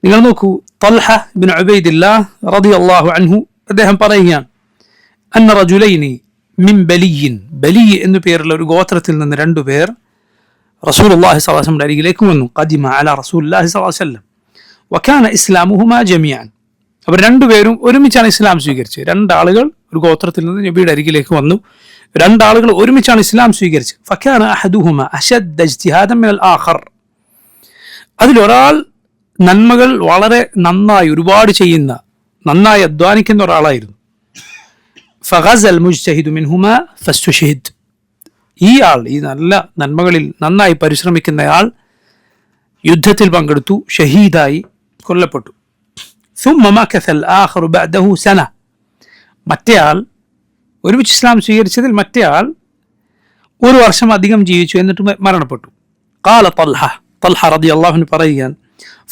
നിങ്ങൾ നോക്കൂ, തൽഹ ബിൻ ഉബൈദില്ലാഹ് റളിയല്ലാഹു അൻഹു അദ്ദേഹം പറയുകയാണ്, അന്ന റജുലൈനി മിൻ ബലിയിൻ, ബലി എന്നു പേരുള്ള ഒരു ഗോത്രത്തിൽ നിന്ന് രണ്ടുപേർ റസൂലുള്ളാഹി സ്വല്ലല്ലാഹു അലൈഹി വസല്ലം അരികിലേക്ക് വന്നു. ഖദിമ അലാ റസൂലുള്ളാഹി സ്വല്ലല്ലാഹു അലൈഹി വസല്ലം വകാന ഇസ്ലാമുഹുമാ ജമീഅൻ. അവർ രണ്ടുപേരും ഒരുമിച്ചാണ് ഇസ്ലാം സ്വീകരിച്ചത്. രണ്ടാളുകൾ ഒരു ഗോത്രത്തിൽ നിന്ന് നബിയുടെ അരികിലേക്ക് വന്നു. രണ്ടാളുകൾ ഒരുമിച്ചാണ് ഇസ്ലാം സ്വീകരിച്ചത്. ഫകാന അഹദുഹുമാ അശദ്ദ ഇജ്തിഹാദൻ മിനൽ ആഖർ. അതിലൊരാൾ നന്മകൾ വളരെ നന്നായി ഒരുപാട് ചെയ്യുന്ന, നന്നായി അധ്വാനിക്കുന്ന ഒരാളായിരുന്നു. ഫഗസൽ മുജ്തഹിദു മിൻഹുമാ ഫസ്തുഷിഹിദ്. ഈ ആൾ, ഈ നല്ല നന്മകളിൽ നന്നായി പരിശ്രമിക്കുന്നയാൾ യുദ്ധത്തിൽ പങ്കെടുത്തു, ഷഹീദായി കൊല്ലപ്പെട്ടു. ثم مكث الآخر بعده سنة. മറ്റേയാൾ, ഒരുമിച്ച് ഇസ്ലാം സ്വീകരിച്ചതിൽ മറ്റേയാൾ ഒരു വർഷം അധികം ജീവിച്ചു, എന്നിട്ട് മരണപ്പെട്ടു. قال طلحة رضي الله عنه പറയുകയാണ്,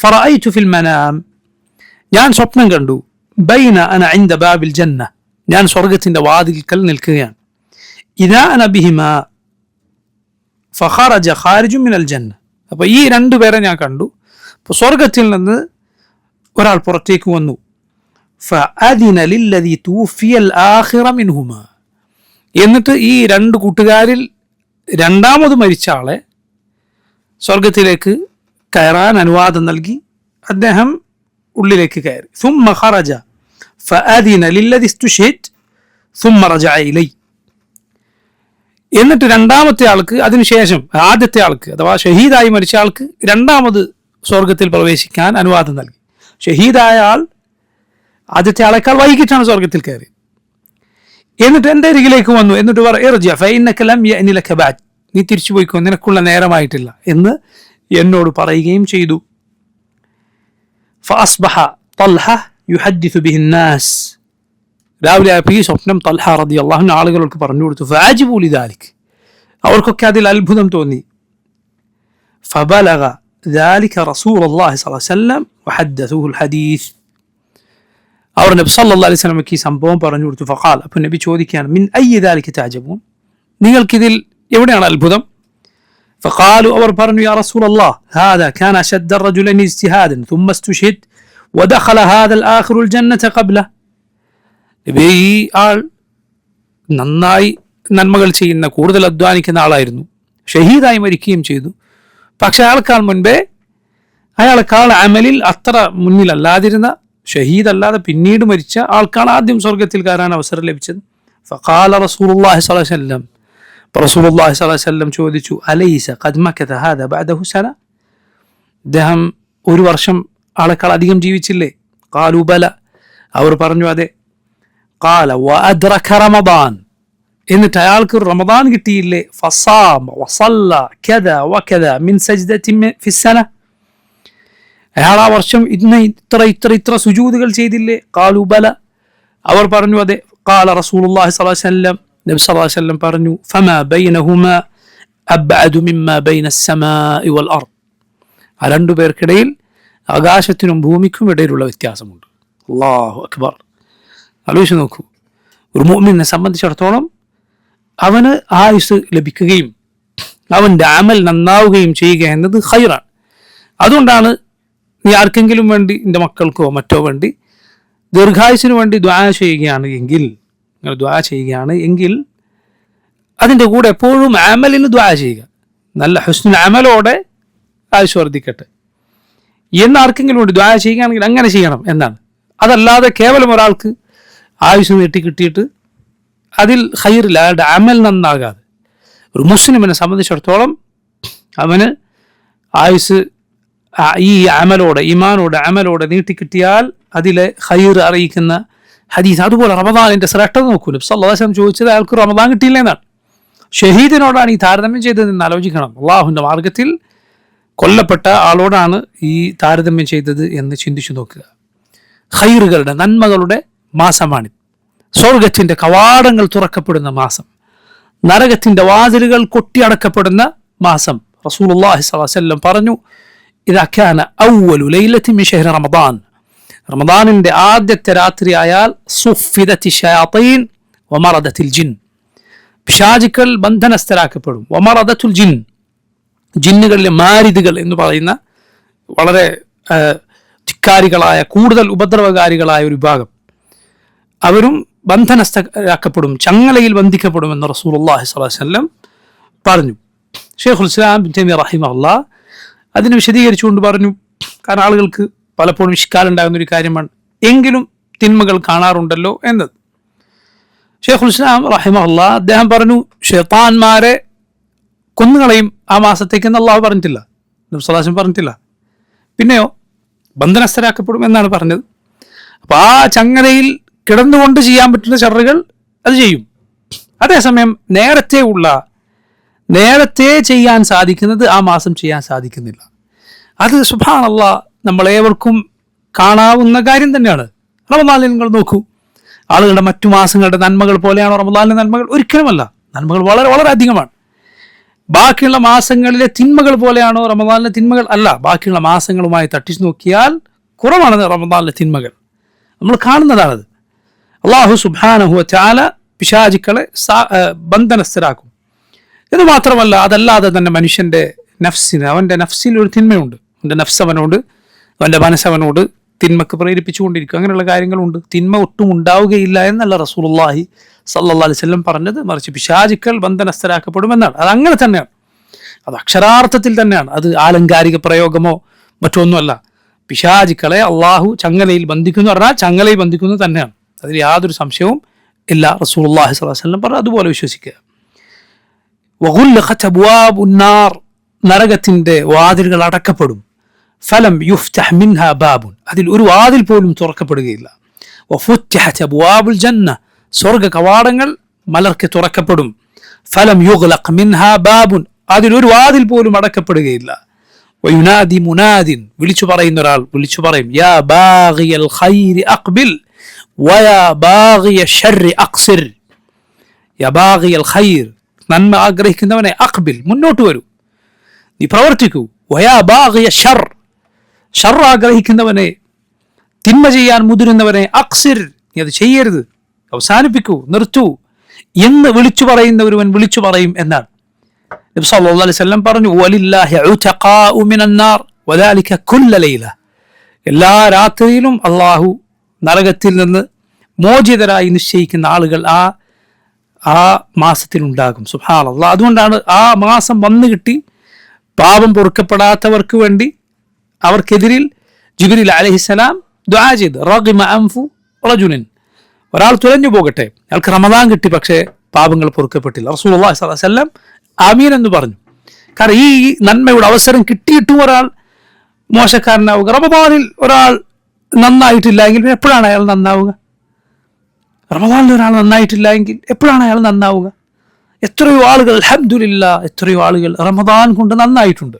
فرأيت في المنام, ഞാൻ സ്വപ്നം കണ്ടു, بين أنا عند باب الجنة, ഞാൻ സ്വർഗത്തിന്റെ വാതിൽക്കൽ നിൽക്കുകയാണ്. إذا أنا بهما فخرج خارج من الجنة. അപ്പോൾ ഈ രണ്ടുപേരെ ഞാൻ കണ്ടു. അപ്പോൾ സ്വർഗത്തിൽ നിന്ന് ഒരാൾ പുറത്തേക്ക് വന്നു. فأذن للذي توفي الآخر منهما. എന്നിട്ട് ഈ രണ്ട് കൂട്ടുകാരിൽ രണ്ടാമത് മരിച്ച ആളെ സ്വർഗത്തിലേക്ക് കയറാൻ അനുവാദം നൽകി. അദ്ദേഹം ഉള്ളിലേക്ക് കയറി. ثم خرج فأذن للذي استشهد ثم رجع إلي. എന്നിട്ട് രണ്ടാമത്തെ ആൾക്ക്, അതിനുശേഷം ആദ്യത്തെ ആൾക്ക് അഥവാ ഷഹീദായി മരിച്ച ആൾക്ക് രണ്ടാമത് സ്വർഗത്തിൽ പ്രവേശിക്കാൻ അനുവാദം നൽകി. ഷഹീദായ ആൾ ആദ്യത്തെ ആളെക്കാൾ വൈകിട്ടാണ് സ്വർഗത്തിൽ കയറി. എന്നിട്ട് എൻ്റെ അരികിലേക്ക് വന്നു. എന്നിട്ട് നീ തിരിച്ചു പോയിക്കോ, നിനക്കുള്ള നേരമായിട്ടില്ല എന്ന് എന്നോട് പറയുകയും ചെയ്തു. فأصبح طلحة يحدث به الناس. രാവിലെ ആയപ്പോൾ ഈ സ്വപ്നം തൽഹ റളിയല്ലാഹു അൻഹു ആളുകൾക്ക് പറഞ്ഞു കൊടുത്തു. فعجبوا لذلك. അവർക്കൊക്കെ അതിൽ അത്ഭുതം തോന്നി. فبلغ ذلك رسول الله صلى الله عليه وسلم وحدثوه الحديث. അവർ നബി സല്ലല്ലാഹു അലൈഹി വസല്ലമക്ക് ഈ സംഭവം പറഞ്ഞു കൊടുത്തു. فقال, അപ്പോൾ നബി ചോദിക്കുകയാണ്, من أي ذلك تعجبون, നിങ്ങൾക്കിതിൽ എവിടെയാണ് അത്ഭുതം? فقالوا, അവർ പറഞ്ഞു, يا رسول الله هذا كان أشد الرجلين اجتهادا ثم استشهد ودخل هذا الآخر الجنة قبله. നബി, ഈ ആൾ നന്നായി നന്മകൾ ചെയ്യുന്ന, കൂടുതൽ അധ്വാനിക്കുന്ന ആളായിരുന്നു, ഷഹീദായി മരിക്കുകയും ചെയ്തു. പക്ഷെ അയാൾക്കാൾ മുൻപേ, അയാളെക്കാൾ അമലിൽ അത്ര മുന്നിലല്ലാതിരുന്ന, ഷഹീദ് അല്ലാതെ പിന്നീട് മരിച്ച ആൾക്കാണ് ആദ്യം സ്വർഗത്തിൽ കയറാൻ അവസരം ലഭിച്ചത്. ഫഖാല റസൂലുള്ളാഹി സ്വല്ലല്ലാഹു അലൈഹി വസല്ലം, റസൂലുള്ളാഹി സ്വല്ലല്ലാഹു അലൈഹി വസല്ലം ചോദിച്ചു, അലൈസ ഖദ് മകത ഹാദാ ബഅദഹു സന, അദ്ദേഹം ഒരു വർഷം ആളെക്കാൾ അധികം ജീവിച്ചില്ലേ? ഖാലു ബല, അവർ പറഞ്ഞു അതെ. ഖാല വഅദ്റക റമദാൻ, എന്നിട്ട് അയാൾക്ക് റമദാൻ കിട്ടിയില്ലേ? ഫസാമ വസല്ല കദ വകദ മിൻ സജ്ദത്തിൻ ഫിസ്സന, അയാൾ ആ വർഷം ഇത്ര സുജൂദുകൾ ചെയ്തില്ലേ? ഖാലു ബല, അവർ പറഞ്ഞു അതെ. ഖാല റസൂലുള്ളാഹി സ്വല്ലല്ലാഹു അലൈഹി വസല്ലം, നബി സല്ലല്ലാഹു അലൈഹി വസല്ലം പറഞ്ഞു, ഫമാ ബൈനഹുമാ അബ്അദു മിമ്മാ ബൈന അസ്സമാഇ വൽ അർദ്, ആ രണ്ടു പേർക്കിടയിൽ ആകാശത്തിനും ഭൂമിക്കും ഇടയിലുള്ള വ്യത്യാസമുണ്ട്. അല്ലാഹു അക്ബർ. ആലോചിച്ച് നോക്കൂ, ഒരു മുഅ്മിനെ സംബന്ധിച്ചിടത്തോളം അവന് ആയുസ് ലഭിക്കുകയും അവൻ്റെ അമൽ നന്നാവുകയും ചെയ്യുക എന്നത് ഖൈറാണ്. അതുകൊണ്ടാണ് നീ ആർക്കെങ്കിലും വേണ്ടി, നിന്റെ മക്കൾക്കോ മറ്റോ വേണ്ടി ദീർഘായുസിന് വേണ്ടി ദുആ ചെയ്യുകയാണ് എങ്കിൽ അതിൻ്റെ കൂടെ എപ്പോഴും അമലിന് ദുആ ചെയ്യുക. നല്ല ഹുസ്നുൽ അമലോടെ ആയുസ് വർദ്ധിക്കട്ടെ എന്ന് ആർക്കെങ്കിലും വേണ്ടി ദുആ ചെയ്യുകയാണെങ്കിൽ അങ്ങനെ ചെയ്യണം എന്നാണ്. അതല്ലാതെ കേവലം ഒരാൾക്ക് ആയുസ് നീട്ടി കിട്ടിയിട്ട് അതിൽ ഖൈറില്ല, അയാളുടെ അമൽ നന്നാകാതെ. ഒരു മുസ്ലിമിനെ സംബന്ധിച്ചിടത്തോളം അവന് ആയുസ് ഈ അമലോടെ, ഈമാനോടെ, അമലോടെ നീട്ടിക്കിട്ടിയാൽ അതിലെ ഖൈർ അറിയിക്കുന്ന ഹദീസ്. അതുപോലെ റമദാനിന്റെ ശ്രേഷ്ഠത നോക്കൂ. നബി സല്ലല്ലാഹു അലൈഹി വസല്ലം ചോദിച്ചത് അയാൾക്ക് റമദാൻ കിട്ടിയില്ല എന്നാണ്. ഷഹീദിനോടാണ് ഈ താരതമ്യം ചെയ്തതെന്ന് ആലോചിക്കണം. അള്ളാഹുവിൻ്റെ മാർഗത്തിൽ കൊല്ലപ്പെട്ട ആളോടാണ് ഈ താരതമ്യം ചെയ്തത് എന്ന് ചിന്തിച്ചു നോക്കുക. ഖൈറുകളുടെ, നന്മകളുടെ മാസമാണിത്. സ്വർഗത്തിന്റെ കവാടങ്ങൾ തുറക്കപ്പെടുന്ന മാസം, നരകത്തിന്റെ വാതിലുകൾ കൊട്ടിയടക്കപ്പെടുന്ന മാസം. റസൂലുള്ളാഹി സ്വല്ലല്ലാഹു അലൈഹി വസല്ലം പറഞ്ഞു, ഇദാ കാന അവ്വലു ലൈലത്തിൻ മിൻ ശഹ്രി റമദാൻ, റമദാനിന്റെ ആദ്യത്തെ രാത്രി ആയാൽ സുഫിദത്തി ശയാത്തീൻ വമറദത്തിൽ ജിൻ, പിശാചുക്കൾ ബന്ധനസ്ഥരാക്കപ്പെടും. വമറദത്തുൽ ജിൻ, ജിന്നുകളിലെ മാരിദുകൾ എന്ന് പറയുന്ന വളരെ ധിക്കാരികളായ, കൂടുതൽ ഉപദ്രവകാരികളായ ഒരു വിഭാഗം, അവരും ബന്ധനസ്ഥരാക്കപ്പെടും, ചങ്ങലയിൽ ബന്ധിക്കപ്പെടുമെന്ന് റസൂലുള്ളാഹി സ്വല്ലല്ലാഹു അലൈഹി വസല്ലം പറഞ്ഞു. ഷെയ്ഖുൽ ഇസ്ലാം ഇബ്നു തൈമിയ്യ റഹിമഹുല്ലാഹ് അതിനെ വിശദീകരിച്ചുകൊണ്ട് പറഞ്ഞു, കാരണം ആളുകൾക്ക് പലപ്പോഴും ഇഷ്കാലുണ്ടാകുന്ന ഒരു കാര്യമാണ്, എങ്കിലും തിന്മകൾ കാണാറുണ്ടല്ലോ എന്നത്. ഷെയ്ഖുൽ ഇസ്ലാം റഹിമഹുല്ലാഹ് അദ്ദേഹം പറഞ്ഞു, ശൈത്താന്മാരെ കൊന്നുകളയും ആ മാസത്തേക്കെന്ന് അള്ളാഹു പറഞ്ഞിട്ടില്ല, നബി സല്ലല്ലാഹു അലൈഹി വസല്ലം പറഞ്ഞിട്ടില്ല. പിന്നെയോ ബന്ധനസ്ഥരാക്കപ്പെടും എന്നാണ് പറഞ്ഞത്. അപ്പോൾ ആ ചങ്ങലയിൽ കിടന്നുകൊണ്ട് ചെയ്യാൻ പറ്റുന്ന ഷർറുകൾ അത് ചെയ്യും. അതേസമയം നേരത്തെ ചെയ്യാൻ സാധിക്കുന്നത് ആ മാസം ചെയ്യാൻ സാധിക്കുന്നില്ല. അത് സുബ്ഹാനല്ലാഹ് നമ്മളേവർക്കും കാണാവുന്ന കാര്യം തന്നെയാണ്. റമദാനിൽ നിങ്ങൾ നോക്കൂ, ആളുകളുടെ മറ്റു മാസങ്ങളുടെ നന്മകൾ പോലെയാണോ റമദാനിലെ നന്മകൾ? ഒരിക്കലുമല്ല. നന്മകൾ വളരെ വളരെ അധികമാണ്. ബാക്കിയുള്ള മാസങ്ങളിലെ തിന്മകൾ പോലെയാണോ റമദാനിലെ തിന്മകൾ? അല്ല. ബാക്കിയുള്ള മാസങ്ങളുമായി തട്ടിച്ചു നോക്കിയാൽ കുറവാണ് റമദാനിലെ തിന്മകൾ. നമ്മൾ കാണുന്നതാണത്. അല്ലാഹു സുബ്ഹാനഹു വ തആല പിശാചുക്കളെ ബന്ധനസ്ഥരാക്കും. ഇത് മാത്രമല്ല, അതല്ലാതെ തന്നെ മനുഷ്യന്റെ നഫ്സിന്, അവന്റെ നഫ്സിൽ ഒരു തിന്മയുണ്ട്. അവന്റെ നഫ്സ് അവനോട്, അവന്റെ മനസ്സവനോട് തിന്മക്ക് പ്രേരിപ്പിച്ചുകൊണ്ടിരിക്കും. അങ്ങനെയുള്ള കാര്യങ്ങളുണ്ട്. തിന്മ ഒട്ടും ഉണ്ടാവുകയില്ല എന്നല്ല റസൂലുള്ളാഹി സല്ലല്ലാഹു അലൈഹി വസല്ലം പറഞ്ഞത്, മറിച്ച് പിശാചുക്കൾ ബന്ധനസ്ഥരാക്കപ്പെടുമെന്നാണ്. അത് അങ്ങനെ തന്നെയാണ്, അത് അക്ഷരാർത്ഥത്തിൽ തന്നെയാണ്. അത് ആലങ്കാരിക പ്രയോഗമോ മറ്റൊന്നുമല്ല. പിശാചുക്കളെ അള്ളാഹു ചങ്ങലയിൽ ബന്ധിക്കുന്നു പറഞ്ഞാൽ ചങ്ങലയിൽ ബന്ധിക്കുന്നത് തന്നെയാണ്, അതിൽ യാതൊരു സംശയവും ഇല്ല. റസൂലുള്ളാഹി സ്വല്ലല്ലാഹു അലൈഹി വസല്ലം പറഞ്ഞു, അതുപോലെ വിശ്വസിക്കുക. വഗുല്ലഖത് അബ്വാബുൻ നാർ, നരകത്തിന്റെ വാതിലുകൾ അടക്കപ്പെടും. ഫലം യുഫ്തഹ് മിൻഹാ ബാബുൻ, അതിൽ ഒരു വാതിൽ പോലും തുറക്കപ്പെടുകയില്ല. വഫുത്തിഹത് അബ്വാബുൽ ജന്ന, സ്വർഗ കവാടങ്ങൾ മലർക്കെ തുറക്കപ്പെടും. ഫലം യുഗ്ലഖ് മിൻഹാ ബാബുൻ, അതിൽ ഒരു വാതിൽ പോലും അടക്കപ്പെടുകയില്ല. വയുനാദി മുനാദിൻ, വിളിച്ചു പറയുന്ന ഒരാൾ വിളിച്ചു പറയും, യാ ബാഗിയൽ ഖൈരി അഖ്ബിൽ വയാ ബാഗിയ ശർരി അഖ്സിർ. യാ ബാഗിയൽ ഖൈർ, നന്മ ആഗ്രഹിക്കുന്നവനെ, അഖ്ബിൽ, മുന്നോട്ട് വരൂ, നീ പ്രവർത്തിക്കൂ. വയാ ബാഗിയ ഷർ, ഷർ ആഗ്രഹിക്കുന്നവനെ, തിന്മ ചെയ്യാൻ മുതിരുന്നവനെ, അഖ്സിർ, നീ അത് ചെയ്യരുത്, അവസാനിപ്പിക്കൂ, നിർത്തൂ എന്ന് വിളിച്ചു പറയുന്ന ഒരുവൻ വിളിച്ചു പറയും എന്നാണ്. നബി സല്ലല്ലാഹു അലൈഹി വസല്ലം പറഞ്ഞു, വലില്ലാഹി ഉതഖാഉ മിനൻ നാർ വദാലിക കുല്ല ലൈല, എല്ലാ രാത്രിയിലും അല്ലാഹു നരകത്തിൽ നിന്ന് മോചിതരായി നിശ്ചയിക്കുന്ന ആളുകൾ ആ മാസത്തിലുണ്ടാകും. സുബ്ഹാനല്ലാഹ്. അതുകൊണ്ടാണ് ആ മാസം വന്നു കിട്ടി പാപം പൊറുക്കപ്പെടാത്തവർക്ക് വേണ്ടി അവർക്കെതിരിൽ ജിബ്രീൽ അലൈഹിസ്സലാം ദുആ ചെയ്ത്, റഗിമ അൻഫു റജുലിൻ, ഒരാൾ തുലഞ്ഞു പോകട്ടെ, അയാൾക്ക് റമദാൻ കിട്ടി പക്ഷേ പാപങ്ങൾ പൊറുക്കപ്പെട്ടില്ല. റസൂലുള്ളാഹി സ്വല്ലല്ലാഹു അലൈഹി വസല്ലം ആമീൻ എന്ന് പറഞ്ഞു. കാരണം ഈ നന്മയുടെ അവസരം കിട്ടിയിട്ടും ഒരാൾ മോശക്കാരനാവുക, റമദാനിൽ ഒരാൾ നന്നായിട്ടില്ല എങ്കിൽ എപ്പോഴാണ് അയാൾ നന്നാവുക? റമദാനിൽ ഒരാൾ നന്നായിട്ടില്ല എങ്കിൽ എപ്പോഴാണ് അയാൾ നന്നാവുക? എത്രയോ ആളുകൾ അൽഹംദുലില്ലാ, എത്രയോ ആളുകൾ റമദാൻ കൊണ്ട് നന്നായിട്ടുണ്ട്.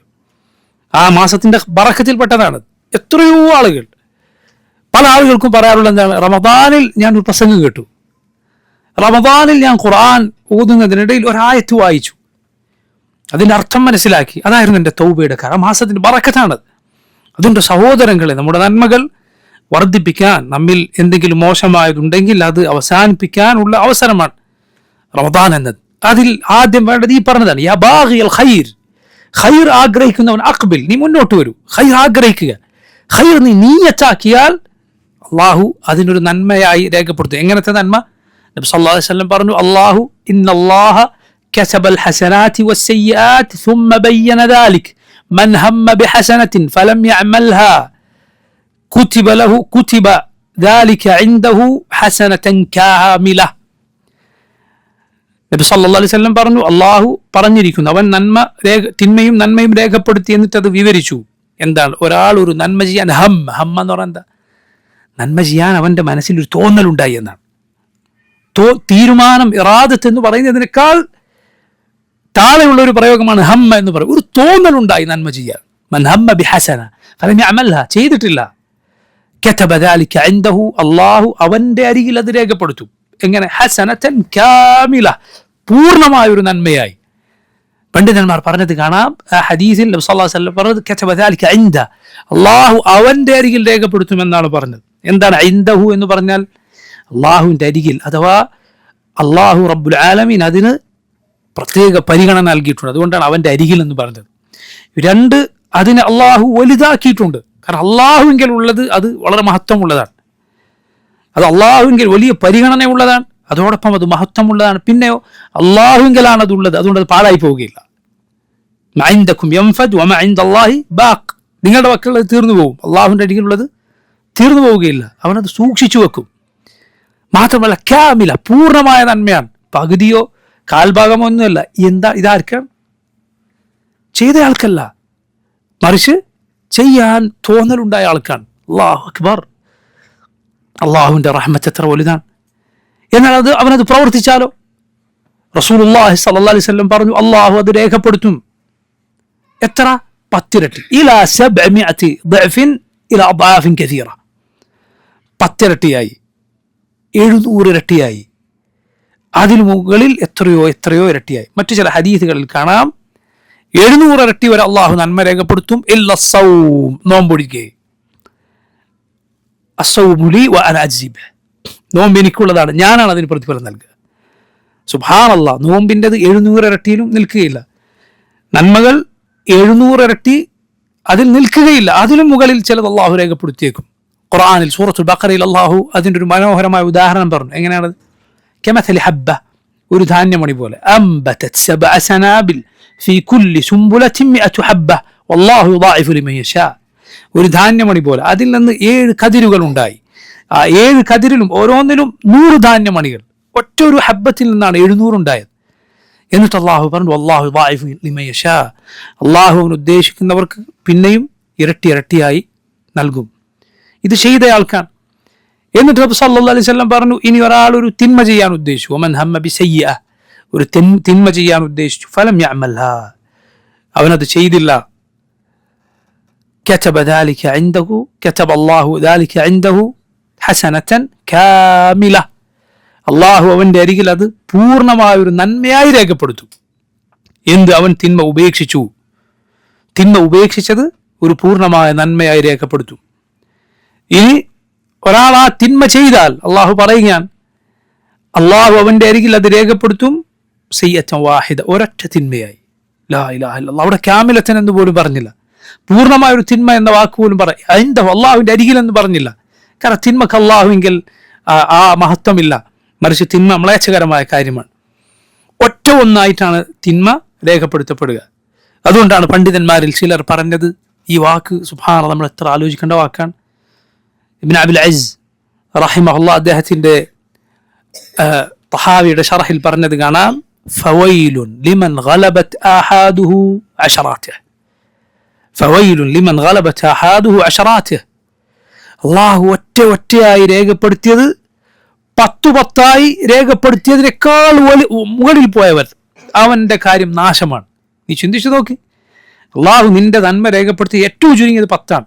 ആ മാസത്തിന്റെ ബറക്കത്തിൽപ്പെട്ടതാണ്. എത്രയോ ആളുകൾ, പല ആളുകൾക്കും പറയാറുള്ള എന്താണ്, റമദാനിൽ ഞാൻ ഒരു പ്രസംഗം കേട്ടു, റമദാനിൽ ഞാൻ ഖുർആൻ ഓതുന്നതിനിടയിൽ ഒരായത്ത് വായിച്ചു, അതിൻ്റെ അർത്ഥം മനസ്സിലാക്കി, അതായിരുന്നു എൻ്റെ തൗബയുടെ കാരണം. മാസത്തിന്റെ ബറക്കത്താണത്. അതുകൊണ്ട് സഹോദരങ്ങളെ, നമ്മുടെ നന്മകൾ വർദ്ധിപ്പിക്കാൻ, നമ്മിൽ എന്തെങ്കിലും മോശമായതുണ്ടെങ്കിൽ അത് അവസാനിപ്പിക്കാനുള്ള അവസരമാണ് റമദാൻ എന്നത്. അതിൽ ആദ്യം വേണ്ടത് ഈ പറഞ്ഞതാണ്, യാ ബാഗിയൽ ഖൈർ, ഖൈർ ആഗ്രഹിക്കുന്നവൻ അഖ്ബിൽ, നീ മുന്നോട്ട് വരൂ, ഖൈർ ആഗ്രഹിക്കുക. ഖൈർ നീ നീയത്താക്കിയാൽ അള്ളാഹു അതിനൊരു നന്മയായി രേഖപ്പെടുത്തും. എങ്ങനത്തെ നന്മ? നബി സല്ലല്ലാഹു അലൈഹി വസല്ലം പറഞ്ഞു, അല്ലാഹു ഇന്നല്ലാഹ കസബൽ ഹസനാതി വസ്സയ്യാത് ثم ബയ്യന ذلك من هم بحسنة فلم يعملها كتب ذلك عنده حسنة كاملة. നബി സല്ലല്ലാഹു അലൈഹി വസല്ലം പറഞ്ഞു, അള്ളാഹു പറഞ്ഞിരിക്കുന്നു, അവൻ തിന്മയും നന്മയും രേഖപ്പെടുത്തി. എന്നിട്ട് അത് വിവരിച്ചു. എന്താണ്? ഒരാൾ ഒരു നന്മ ചെയ്യാൻ ഹമ്മ എന്ന് പറഞ്ഞാൽ എന്താ? നന്മ ചെയ്യാൻ അവന്റെ മനസ്സിൽ ഒരു തോന്നലുണ്ടായി എന്നാണ്. തീരുമാനം, ഇറാദത്ത് എന്ന് പറയുന്നതിനേക്കാൾ താഴെയുള്ള ഒരു പ്രയോഗമാണ് ഹമ്മ എന്ന് പറയും. ഒരു തോന്നലുണ്ടായി നന്മ ചെയ്യാൻ. മൻ ഹമ്മ ബിഹസന ഫലം യഅമൽഹ, ചെയ്തിട്ടില്ല. കതബ ദാലിക ഇൻദഹു, അല്ലാഹു അവന്റെ അരികിൽ അത് രേഖപ്പെടുത്തും. എങ്ങനെ? ഹസനതൻ കാമില, പൂർണ്ണമായ ഒരു നന്മയായി. പണ്ഡിതന്മാർ പറഞ്ഞത് കാണാം, ആ ഹദീസിൽ നബി സല്ലല്ലാഹു അലൈഹി വസല്ലം പറഞ്ഞത് കതബ ദാലിക ഇൻദ, അല്ലാഹു അവന്റെ അരികിൽ രേഖപ്പെടുത്തുമെന്നാണ് പറഞ്ഞത്. എന്താണ് ഇൻദഹു എന്ന് പറഞ്ഞാൽ? അള്ളാഹുവിൻ്റെ അരികിൽ, അഥവാ അള്ളാഹു റബ്ബുൽ ആലമീൻ അതിന് പ്രത്യേക പരിഗണന നൽകിയിട്ടുണ്ട്. അതുകൊണ്ടാണ് അവൻ്റെ അരികിൽ എന്ന് പറഞ്ഞത്. രണ്ട്, അതിനെ അള്ളാഹു വലുതാക്കിയിട്ടുണ്ട്. കാരണം അള്ളാഹുവിങ്കിൽ ഉള്ളത് അത് വളരെ മഹത്വമുള്ളതാണ്. അത് അള്ളാഹുവിങ്കിൽ വലിയ പരിഗണനയുള്ളതാണ്, അതോടൊപ്പം അത് മഹത്വമുള്ളതാണ്. പിന്നെയോ അള്ളാഹുവിങ്കലാണ് അതുള്ളത്, അതുകൊണ്ട് അത് പാഴായി പോവുകയില്ല. മാ ഇൻദകും യൻഫദ് വമാ ഇൻദല്ലാഹി ബാഖ്, നിങ്ങളുടെ മക്കൾ തീർന്നു പോകും, അള്ളാഹുവിൻ്റെ അരികിലുള്ളത് തീർന്നു പോവുകയില്ല. അവനത് സൂക്ഷിച്ചു വെക്കും. മാത്രമല്ല കാമില, പൂർണ്ണമായ നന്മയാണ്. പകുതിയോ കാൽഭാഗമോ ഒന്നുമല്ല. എന്താ? ഇതാർക്കാണ്? ചെയ്ത ആൾക്കല്ല, മറിച്ച് ചെയ്യാൻ തോന്നലുണ്ടായ ആൾക്കാണ്. അല്ലാഹു അക്ബർ, അള്ളാഹുവിൻ്റെ റഹ്മത്ത് എത്ര വലുതാണ്. എന്നാൽ അവനത് പ്രവർത്തിച്ചാലോ? റസൂലുള്ളാഹി സ്വല്ലല്ലാഹു അലൈഹി വസല്ലം പറഞ്ഞു, അള്ളാഹു അത് രേഖപ്പെടുത്തും. എത്ര? 10 ഇരട്ടി. ഇലാ 700 ضعفin ഇലാ അദ്ആഫിൻ കസീറ. 10 ഇരട്ടിയായി, 700 ഇരട്ടിയായി, അതിൽ മുകളിൽ എത്രയോ ഇരട്ടിയായി. മറ്റു ചില ഹദീസുകളിൽ കാണാം 700 ഇരട്ടി വരെ അള്ളാഹു നന്മ രേഖപ്പെടുത്തും. ഇല്ല സൗം, നോമ്പൊഴികെ. അസ്സൗമു ലീ വഅന അജ്സി ബിഹി, നോമ്പ് എനിക്കുള്ളതാണ്, ഞാനാണ് അതിന് പ്രതിഫലം നൽകുക. സുബ്ഹാനല്ലാഹ്, നോമ്പിൻ്റെത് 700 ഇരട്ടിയിലും നിൽക്കുകയില്ല. നന്മകൾ 700 ഇരട്ടി അതിൽ നിൽക്കുകയില്ല, അതിലും മുകളിൽ ചിലത് അള്ളാഹു രേഖപ്പെടുത്തിയേക്കും. ഖുർആനിൽ സൂറത്തുൽ ബഖറയിൽ അള്ളാഹു അതിൻ്റെ ഒരു മനോഹരമായ ഉദാഹരണം പറഞ്ഞു. എങ്ങനെയാണത്? കമഥലി ഹബ്ബ, ഒരു ധാന്യമണി പോലെ. അംബതത് 7 സനാബിൽ ഫീ കുല്ലി സുംബുലത്തിൻ 100 ഹബ്ബ വല്ലാഹു യുദാഇഫു ലിമൻ യശാ. ഒരു ധാന്യമണി പോലെ അതിൽ നിന്ന് 7 കതിരുകൾ ഉണ്ടായി. ആ 7 കതിരിലും ഓരോന്നിലും 100 ധാന്യമണികൾ. ഒറ്റ ഒരു ഹബ്ബത്തിൽ നിന്നാണ് 700 ഉണ്ടായത്. എന്നിട്ട് അള്ളാഹു പറഞ്ഞു, വല്ലാഹു യുദാഇഫു ലിമൻ യശാ, അള്ളാഹു ഉദ്ദേശിക്കുന്നവർക്ക് പിന്നെയും ഇരട്ടി ഇരട്ടിയായി നൽകും. ഇത് ചെയ്ത ആൾക്കാണ്. എന്നിട്ട് നബി സല്ലല്ലാഹു അലൈഹി വസല്ലം പറഞ്ഞു, ഇനി ഒരാൾ ഒരു തിന്മ ചെയ്യാൻ ഉദ്ദേശിച്ചു, വമൻ ഹമ്മ ബിസയ്യിഅ, ഒരു തിന്മ ചെയ്യാൻ ഉദ്ദേശിച്ചു, ഫലം യഅമൽഹാ, അവനത് ചെയ്തില്ല, കതബ ദാലിക ഇൻദഹു, കതബ അല്ലാഹു ദാലിക ഇൻദഹു ഹസനതൻ കാമില, അള്ളാഹു അവൻ്റെ അരികിൽ അത് പൂർണ്ണമായ ഒരു നന്മയായി രേഖപ്പെടുത്തും. എന്ത്? അവൻ തിന്മ ഉപേക്ഷിച്ചു. തിന്മ ഉപേക്ഷിച്ചത് ഒരു പൂർണ്ണമായ നന്മയായി രേഖപ്പെടുത്തും. ഇനി ഒരാൾ ആ തിന്മ ചെയ്താൽ അള്ളാഹു പറയുകയാണ്, അള്ളാഹു അവൻ്റെ അരികിൽ അത് രേഖപ്പെടുത്തും സയ്യത്തൻ വാഹിദ, ഒരൊറ്റ തിന്മയായി. ലാ ഇലാഹ ഇല്ലല്ലാഹ്, അവിടെ കാമിലത്തൻ എന്ന് പോലും പറഞ്ഞില്ല, പൂർണ്ണമായ ഒരു തിന്മ എന്ന വാക്ക് പോലും പറയും. അള്ളാഹുവിൻ്റെ അരികിൽ എന്ന് പറഞ്ഞില്ല. കാരണം തിന്മക്ക് അള്ളാഹുവിങ്കിൽ ആ മഹത്വമില്ല, മറിച്ച് തിന്മ മ്ലേച്ഛകരമായ കാര്യമാണ്. ഒറ്റ ഒന്നായിട്ടാണ് തിന്മ രേഖപ്പെടുത്തപ്പെടുക. അതുകൊണ്ടാണ് പണ്ഡിതന്മാരിൽ ചിലർ പറഞ്ഞത്, ഈ വാക്ക് സുബ്ഹാനല്ലാഹ് നമ്മൾ എത്ര ആലോചിക്കേണ്ട വാക്കാണ്. ഇബ്നു അബിൽ അസ്സ് റഹിമഹുല്ലാഹ് അദ്ദേഹത്തിൻ്റെ തഹാവിയുടെ ശറഹിൽ പറഞ്ഞത് കാണാം, ഫവൈലുൻ ലിമൻ ഗലബത് ആഹാദുഹു അശറാത്തിഹ്, ഫവൈലുൻ ലിമൻ ഗലബത് ആഹാദുഹു അശറാത്തിഹ്, അള്ളാഹു ഒറ്റയായി രേഖപ്പെടുത്തിയത് 10 രേഖപ്പെടുത്തിയതിനേക്കാൾ മുകളിൽ പോയവർ, അവൻ്റെ കാര്യം നാശമാണ്. നീ ചിന്തിച്ചു നോക്കി, അള്ളാഹു നിന്റെ നന്മ രേഖപ്പെടുത്തി ഏറ്റവും ചുരുങ്ങിയത് 10,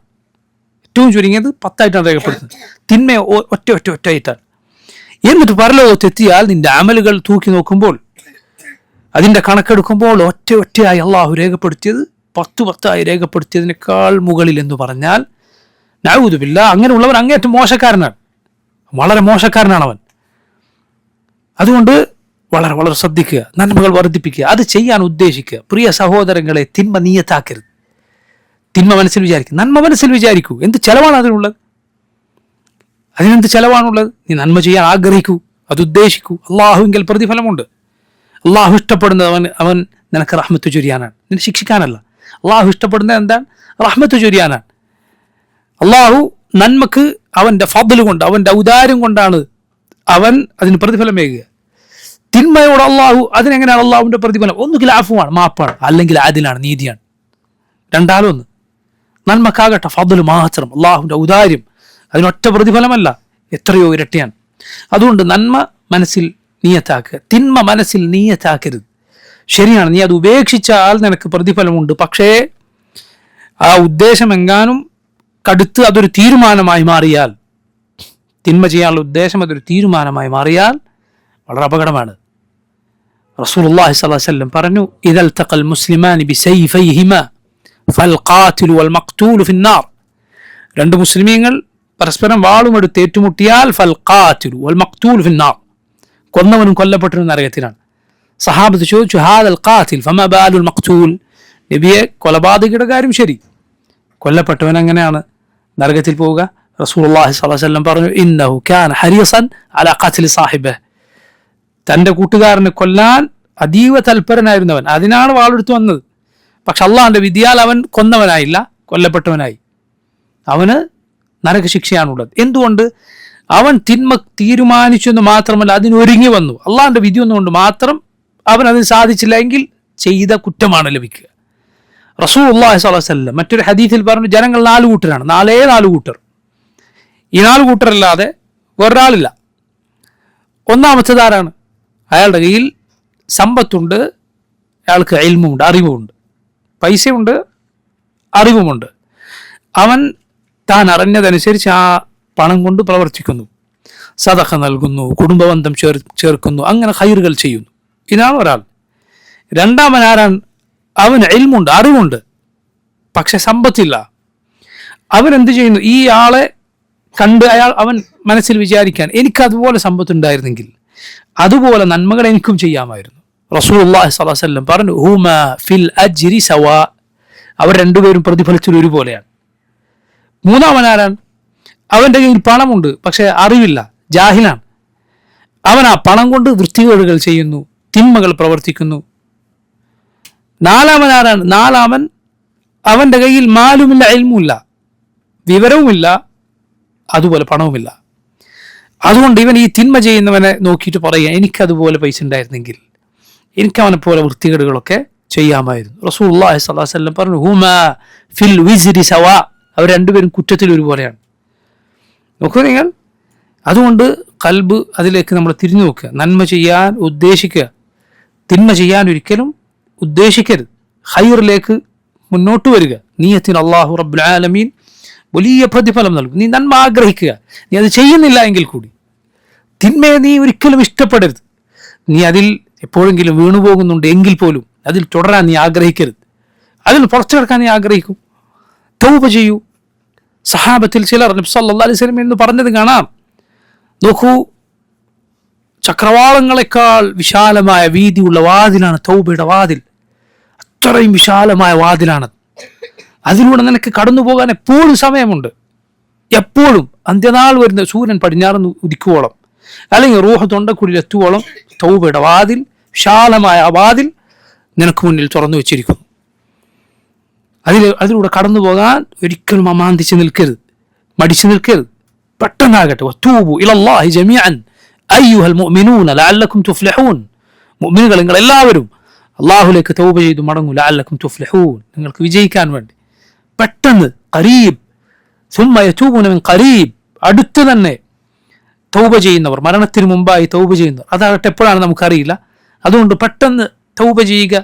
ഏറ്റവും ചുരുങ്ങിയത് 10 രേഖപ്പെടുത്തുന്നത്. തിന്മ ഒറ്റയായിട്ടാണ്. എന്നിട്ട് പരലോകത്തെത്തിയാൽ നിന്റെ അമലുകൾ തൂക്കി നോക്കുമ്പോൾ, അതിൻ്റെ കണക്കെടുക്കുമ്പോൾ ഒറ്റയായി അള്ളാഹു രേഖപ്പെടുത്തിയത് 10 രേഖപ്പെടുത്തിയതിനേക്കാൾ മുകളിൽ എന്ന് പറഞ്ഞാൽ നഊദു ബില്ലാഹ്, അങ്ങനെയുള്ളവൻ അങ്ങേറ്റം മോശക്കാരനാണ്, വളരെ മോശക്കാരനാണ് അവൻ. അതുകൊണ്ട് വളരെ വളരെ ശ്രദ്ധിക്കുക, നന്മകൾ വർദ്ധിപ്പിക്കുക, അത് ചെയ്യാൻ ഉദ്ദേശിക്കുക. പ്രിയ സഹോദരങ്ങളെ, തിന്മ നീയത്താക്കരുത്. തിന്മ മനസ്സിൽ വിചാരിക്കും, നന്മ മനസ്സിൽ വിചാരിക്കൂ. എന്ത് ചെലവാണ് അതിനുള്ളത്? അതിനെന്ത് ചെലവാണുള്ളത്? നീ നന്മ ചെയ്യാൻ ആഗ്രഹിക്കൂ, അത് ഉദ്ദേശിക്കൂ. അള്ളാഹുവിങ്കിൽ പ്രതിഫലമുണ്ട്. അള്ളാഹു ഇഷ്ടപ്പെടുന്നത് അവൻ നിനക്ക് റഹ്മത്ത് ചൊരിയാനാണ്, നിന്നെ ശിക്ഷിക്കാനല്ല. അള്ളാഹു ഇഷ്ടപ്പെടുന്നത് എന്താണ്? റഹ്മത്ത് ചൊരിയാനാണ്. അള്ളാഹു നന്മക്ക് അവൻ്റെ ഫദ്ല് കൊണ്ട്, അവൻ്റെ ഔദാര്യം കൊണ്ടാണ് അവൻ അതിന് പ്രതിഫലമേകുക. തിന്മയോട് അള്ളാഹു അതിനെങ്ങനെയാണ് അള്ളാഹുവിന്റെ പ്രതിഫലം? ഒന്നുകിൽ ആഫുവാണ്, മാപ്പാണ്, അല്ലെങ്കിൽ ആദിലാണ്, നീതിയാണ്. രണ്ടാലും ഒന്ന്. നന്മക്കാകട്ടെ ഫദ്ല് മാത്രം, അള്ളാഹുവിന്റെ ഔദാര്യം, അതിനൊറ്റ പ്രതിഫലമല്ല, എത്രയോ ഇരട്ടിയാണ്. അതുകൊണ്ട് നന്മ മനസ്സിൽ നീയത്താക്കുക, തിന്മ മനസ്സിൽ നീയത്താക്കരുത്. ശരിയാണ്, നീ അത് ഉപേക്ഷിച്ചാൽ നിനക്ക് പ്രതിഫലമുണ്ട്. പക്ഷേ ആ ഉദ്ദേശം എങ്ങാനും കടുത്ത് അതൊരു തീരുമാനമായി മാറിയാൽ, തിന്മ ചെയ്യാനുള്ള ഉദ്ദേശം അതൊരു തീരുമാനമായി മാറിയാൽ വളരെ അപകടമാണ്. റസൂലുള്ളാഹി സ്വല്ലല്ലാഹു അലൈഹി വസല്ലം പറഞ്ഞു, ഇദൽ തഖൽ മുസ്ലിമാനി ബിസൈഫൈഹിമാ ഫൽഖാതിലു വൽ മഖ്തൂലു ഫിന്നാർ. രണ്ട് മുസ്ലിമീങ്ങൾ പരസ്പരം വാളുമെടുത്ത് ഏറ്റുമുട്ടിയാൽ ഫൽഖാതിലു വൽ മഖ്തൂലു ഫിന്നാർ, കൊന്നവനും കൊല്ലപ്പെട്ടവനും നരകത്തിലാണ്. സഹാബത്ത് ചോദിച്ചു, ഹാദൽ ഖാതിൽ ഫമാ ബാലുൽ മഖ്തൂൽ? നബിയെ, കൊലപാതകയുടെ കാര്യം ശരി, കൊല്ലപ്പെട്ടവൻ എങ്ങനെയാണ് നരകത്തിൽ പോവുക? റസൂലുള്ളാഹി സ്വല്ലല്ലാഹു അലൈഹി വസല്ലം പറഞ്ഞു, ഇന്നഹു കാന ഹരീസൻ അലാ ഖത്ലി സാഹിബിഹി, തൻ്റെ കൂട്ടുകാരനെ കൊല്ലാൻ അതീവ തൽപരനായിരുന്നവൻ, അതിനാണ് വാളെടുത്ത് വന്നത്. പക്ഷെ അള്ളാഹിന്റെ വിധിയാൽ അവൻ കൊന്നവനായില്ല, കൊല്ലപ്പെട്ടവനായി. അവന് നരകശിക്ഷയാണുള്ളത്. എന്തുകൊണ്ട്? അവൻ തിന്മ തീരുമാനിച്ചു എന്ന് മാത്രമല്ല, അതിനൊരുങ്ങി വന്നു. അള്ളാഹിന്റെ വിധി ഒന്നുകൊണ്ട് മാത്രം അവൻ അതിന് സാധിച്ചില്ല എങ്കിൽ ചെയ്ത കുറ്റമാണ് ലഭിക്കുക. റസൂലുള്ളാഹി സ്വല്ലല്ലാഹു അലൈഹി വസല്ലം മറ്റൊരു ഹദീസിൽ പറഞ്ഞു, ജനങ്ങൾ 4 കൂട്ടരാണ്, 4 കൂട്ടർ. ഈ 4 കൂട്ടരല്ലാതെ വേറൊരാളില്ല. ഒന്നാമത്തേതാരാണ്? അയാളുടെ കയ്യിൽ സമ്പത്തുണ്ട്, അയാൾക്ക് ഇൽമുണ്ട്, അറിവുമുണ്ട്, പൈസയുണ്ട്, അറിവുമുണ്ട്. അവൻ താൻ അറിഞ്ഞതനുസരിച്ച് ആ പണം കൊണ്ട് പ്രവർത്തിക്കുന്നു, സദഖ നൽകുന്നു, കുടുംബബന്ധം ചേർക്കുന്നു, അങ്ങനെ ഖൈറുകൾ ചെയ്യുന്നു. ഇതാണ് ഒരാൾ. രണ്ടാമൻ ആരാണ്? അവന് ഇൽമുണ്ട്, അറിവുണ്ട്, പക്ഷെ സമ്പത്തില്ല. അവൻ എന്ത് ചെയ്യുന്നു? ഈ ആളെ കണ്ട് അവൻ മനസ്സിൽ വിചാരിക്കാൻ, എനിക്ക് അതുപോലെ സമ്പത്തുണ്ടായിരുന്നെങ്കിൽ അതുപോലെ നന്മകൾ എനിക്കും ചെയ്യാമായിരുന്നു. റസൂലുള്ളാഹി സ്വല്ലല്ലാഹു അലൈഹി വസല്ലം പറഞ്ഞു, ഹുമാ ഫിൽ അജ്രി സവാ, അവർ രണ്ടുപേരും പ്രതിഫലത്തിൽ ഒരുപോലെയാണ്. മൂന്നാമൻ ആരാണ്? അവൻ്റെ കയ്യിൽ പണമുണ്ട്, പക്ഷെ അറിവില്ല, ജാഹിലാണ്. അവൻ ആ പണം കൊണ്ട് വൃത്തികേടുകൾ ചെയ്യുന്നു, തിന്മകൾ പ്രവർത്തിക്കുന്നു. നാലാമൻ ആരാണ്? നാലാമൻ അവൻ്റെ കയ്യിൽ മാലുമില്ല, ഇൽമുമില്ല, വിവരവുമില്ല, അതുപോലെ പണവുമില്ല. അതുകൊണ്ട് ഇവൻ ഈ തിന്മ ചെയ്യുന്നവനെ നോക്കിയിട്ട് പറയുക, എനിക്കതുപോലെ പൈസ ഉണ്ടായിരുന്നെങ്കിൽ എനിക്ക് അവനെ പോലെ വൃത്തികേടുകളൊക്കെ ചെയ്യാമായിരുന്നു. റസൂലുള്ളാഹി സ്വല്ലല്ലാഹു അലൈഹി വസല്ലം പറഞ്ഞു, ഹുമാ ഫിൽ വിസ്രി സവാ, അവർ രണ്ടുപേരും കുറ്റത്തിൽ ഒരുപോലെയാണ്. നോക്കൂ നിങ്ങൾ. അതുകൊണ്ട് ഖൽബ് അതിലേക്ക് നമ്മൾ തിരിഞ്ഞു നോക്കുക, നന്മ ചെയ്യാൻ ഉദ്ദേശിക്കുക, തിന്മ ചെയ്യാൻ ഒരിക്കലും ഉദ്ദേശിക്കരുത്. ഖൈറിലേക്ക് മുന്നോട്ട് വരിക. നീയത്തിന് അല്ലാഹു റബ്ബുൽ ആലമീൻ വലിയ പ്രതിഫലം നൽകും. നീ നന്മ ആഗ്രഹിക്കുക, നീ അത് ചെയ്യുന്നില്ല എങ്കിൽ കൂടി തിന്മയെ നീ ഒരിക്കലും ഇഷ്ടപ്പെടരുത്. നീ അതിൽ എപ്പോഴെങ്കിലും വീണുപോകുന്നുണ്ട് എങ്കിൽ പോലും അതിൽ തുടരാൻ നീ ആഗ്രഹിക്കരുത്, അതിൽ പുറത്തു കിടക്കാൻ നീ ആഗ്രഹിക്കും. തൗബ ചെയ്യൂ. സഹാബത്തിൽ ചിലർ നബി സല്ലല്ലാഹു അലൈഹി വസല്ലം എന്ന് പറഞ്ഞത് കാണാം. നോക്കൂ, ചക്രവാളങ്ങളെക്കാൾ വിശാലമായ വീതിയുള്ള വാതിലാണ് തൗബയുടെ വാതിൽ. അത്രയും വിശാലമായ വാതിലാണ്. അതിലൂടെ നിനക്ക് കടന്നു പോകാൻ എപ്പോഴും സമയമുണ്ട്. എപ്പോഴും അന്ത്യനാൾ വരുന്ന സൂര്യൻ പടിഞ്ഞാറ് ഉദിക്കുവോളം, അല്ലെങ്കിൽ റൂഹ് തൊണ്ടക്കുള്ളിൽ എത്തുവോളം തൗബയുടെ വാതിൽ, വിശാലമായ ആ വാതിൽ നിനക്ക് മുന്നിൽ തുറന്നു വെച്ചിരിക്കുന്നു. അതിലൂടെ കടന്നു പോകാൻ ഒരിക്കലും അമാന്തിച്ച് നിൽക്കരുത്, മടിച്ചു നിൽക്കരുത്. പെട്ടെന്നാകട്ടെ. വതൂബു ഇലല്ലാഹി ജമീഅൻ അയ്യുഹൽ മുഅ്മിനൂന ലഅല്ലക്കും തുഫ്ലിഹൂൻ. മുഅ്മിനുകൾ നിങ്ങൾ എല്ലാവരും അല്ലാഹുവിലേക്ക് തൗബ ചെയ്തു മടങ്ങൂ. ലഅല്ലക്കും തുഫ്ലിഹൂൻ, നിങ്ങൾക്ക് വിജയിക്കാൻ വേണ്ടി. പെട്ടെന്ന് ഖരീബ്, സുമ്മ യതൂബൂന മിൻ ഖരീബ്, അടുത്ത് തന്നെ തൗബ ചെയ്യുന്നവർ, മരണത്തിന് മുമ്പായി തൗബ ചെയ്യുന്നവർ, അതാകട്ടെ എപ്പോഴാണ് നമുക്കറിയില്ല. അതുകൊണ്ട് പെട്ടെന്ന് തൗബ ചെയ്യുക,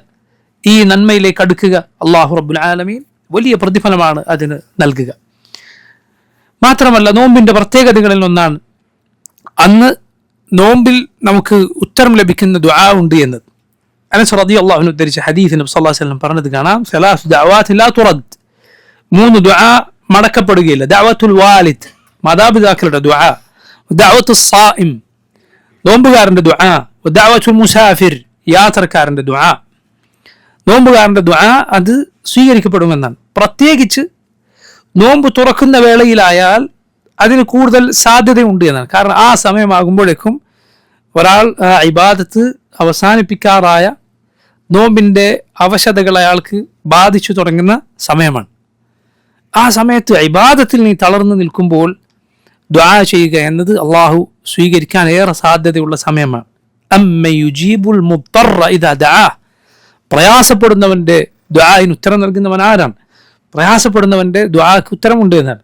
ഈ നന്മയിലേക്ക് അടുക്കുക. അല്ലാഹു റബ്ബുൽ ആലമീൻ വലിയ പ്രതിഫലമാണ് അതിന് നൽകുക. മാത്രമല്ല, നോമ്പിന്റെ പ്രത്യേകതകളിൽ ഒന്നാണ് അന്ന് നോമ്പിൽ നമുക്ക് ഉത്തരം ലഭിക്കുന്ന ദുആ ഉണ്ട് എന്നത്. അനസ് റളിയല്ലാഹു അൻഹു ഉദ്ധരിച്ച ഹദീസ് നബി സല്ലല്ലാഹു അലൈഹി വസല്ലം പറഞ്ഞത് കാണാം, സലാസു ദഅവാതി ലാ തുറദ്, 3 ദുആ മടക്കപ്പെടുകയില്ല. ദഅവത്തുൽ വാലിദ്, മാതാപിതാക്കളുടെ ദുആ, ദഅവത്തുൽ സായിം, നോമ്പുകാരന്റെ ദുആ, ദഅവത്തുൽ മുസാഫിർ, യാത്രക്കാരന്റെ ദുആ. നോമ്പുകാരന്റെ ദുആ അത് സ്വീകരിക്കപ്പെടുമെന്നാണ്. പ്രത്യേകിച്ച് നോമ്പ് തുറക്കുന്ന വേളയിലായാൽ അതിന് കൂടുതൽ സാധ്യതയുണ്ട് എന്നാണ്. കാരണം ആ സമയമാകുമ്പോഴേക്കും ഒരാൾ ഇബാദത്ത് അവസാനിപ്പിക്കാറായ, നോമ്പിൻ്റെ അവശതകൾ അയാൾക്ക് ബാധിച്ചു തുടങ്ങുന്ന സമയമാണ്. ആ സമയത്ത് ഇബാദത്തിൽ നീ തളർന്നു നിൽക്കുമ്പോൾ ദുആ ചെയ്യുക എന്നത് അള്ളാഹു സ്വീകരിക്കാൻ ഏറെ സാധ്യതയുള്ള സമയമാണ്. അമ്മൻ യുജീബുൽ മുദ്ദറ ഇദാ ദഅ. പ്രയാസപ്പെടുന്നവന്റെ ദുആഇന് ഉത്തരം നൽകുന്നവൻ ആരാണ്? പ്രയാസപ്പെടുന്നവന്റെ ദുആക്ക് ഉത്തരമുണ്ട് എന്നാണ്.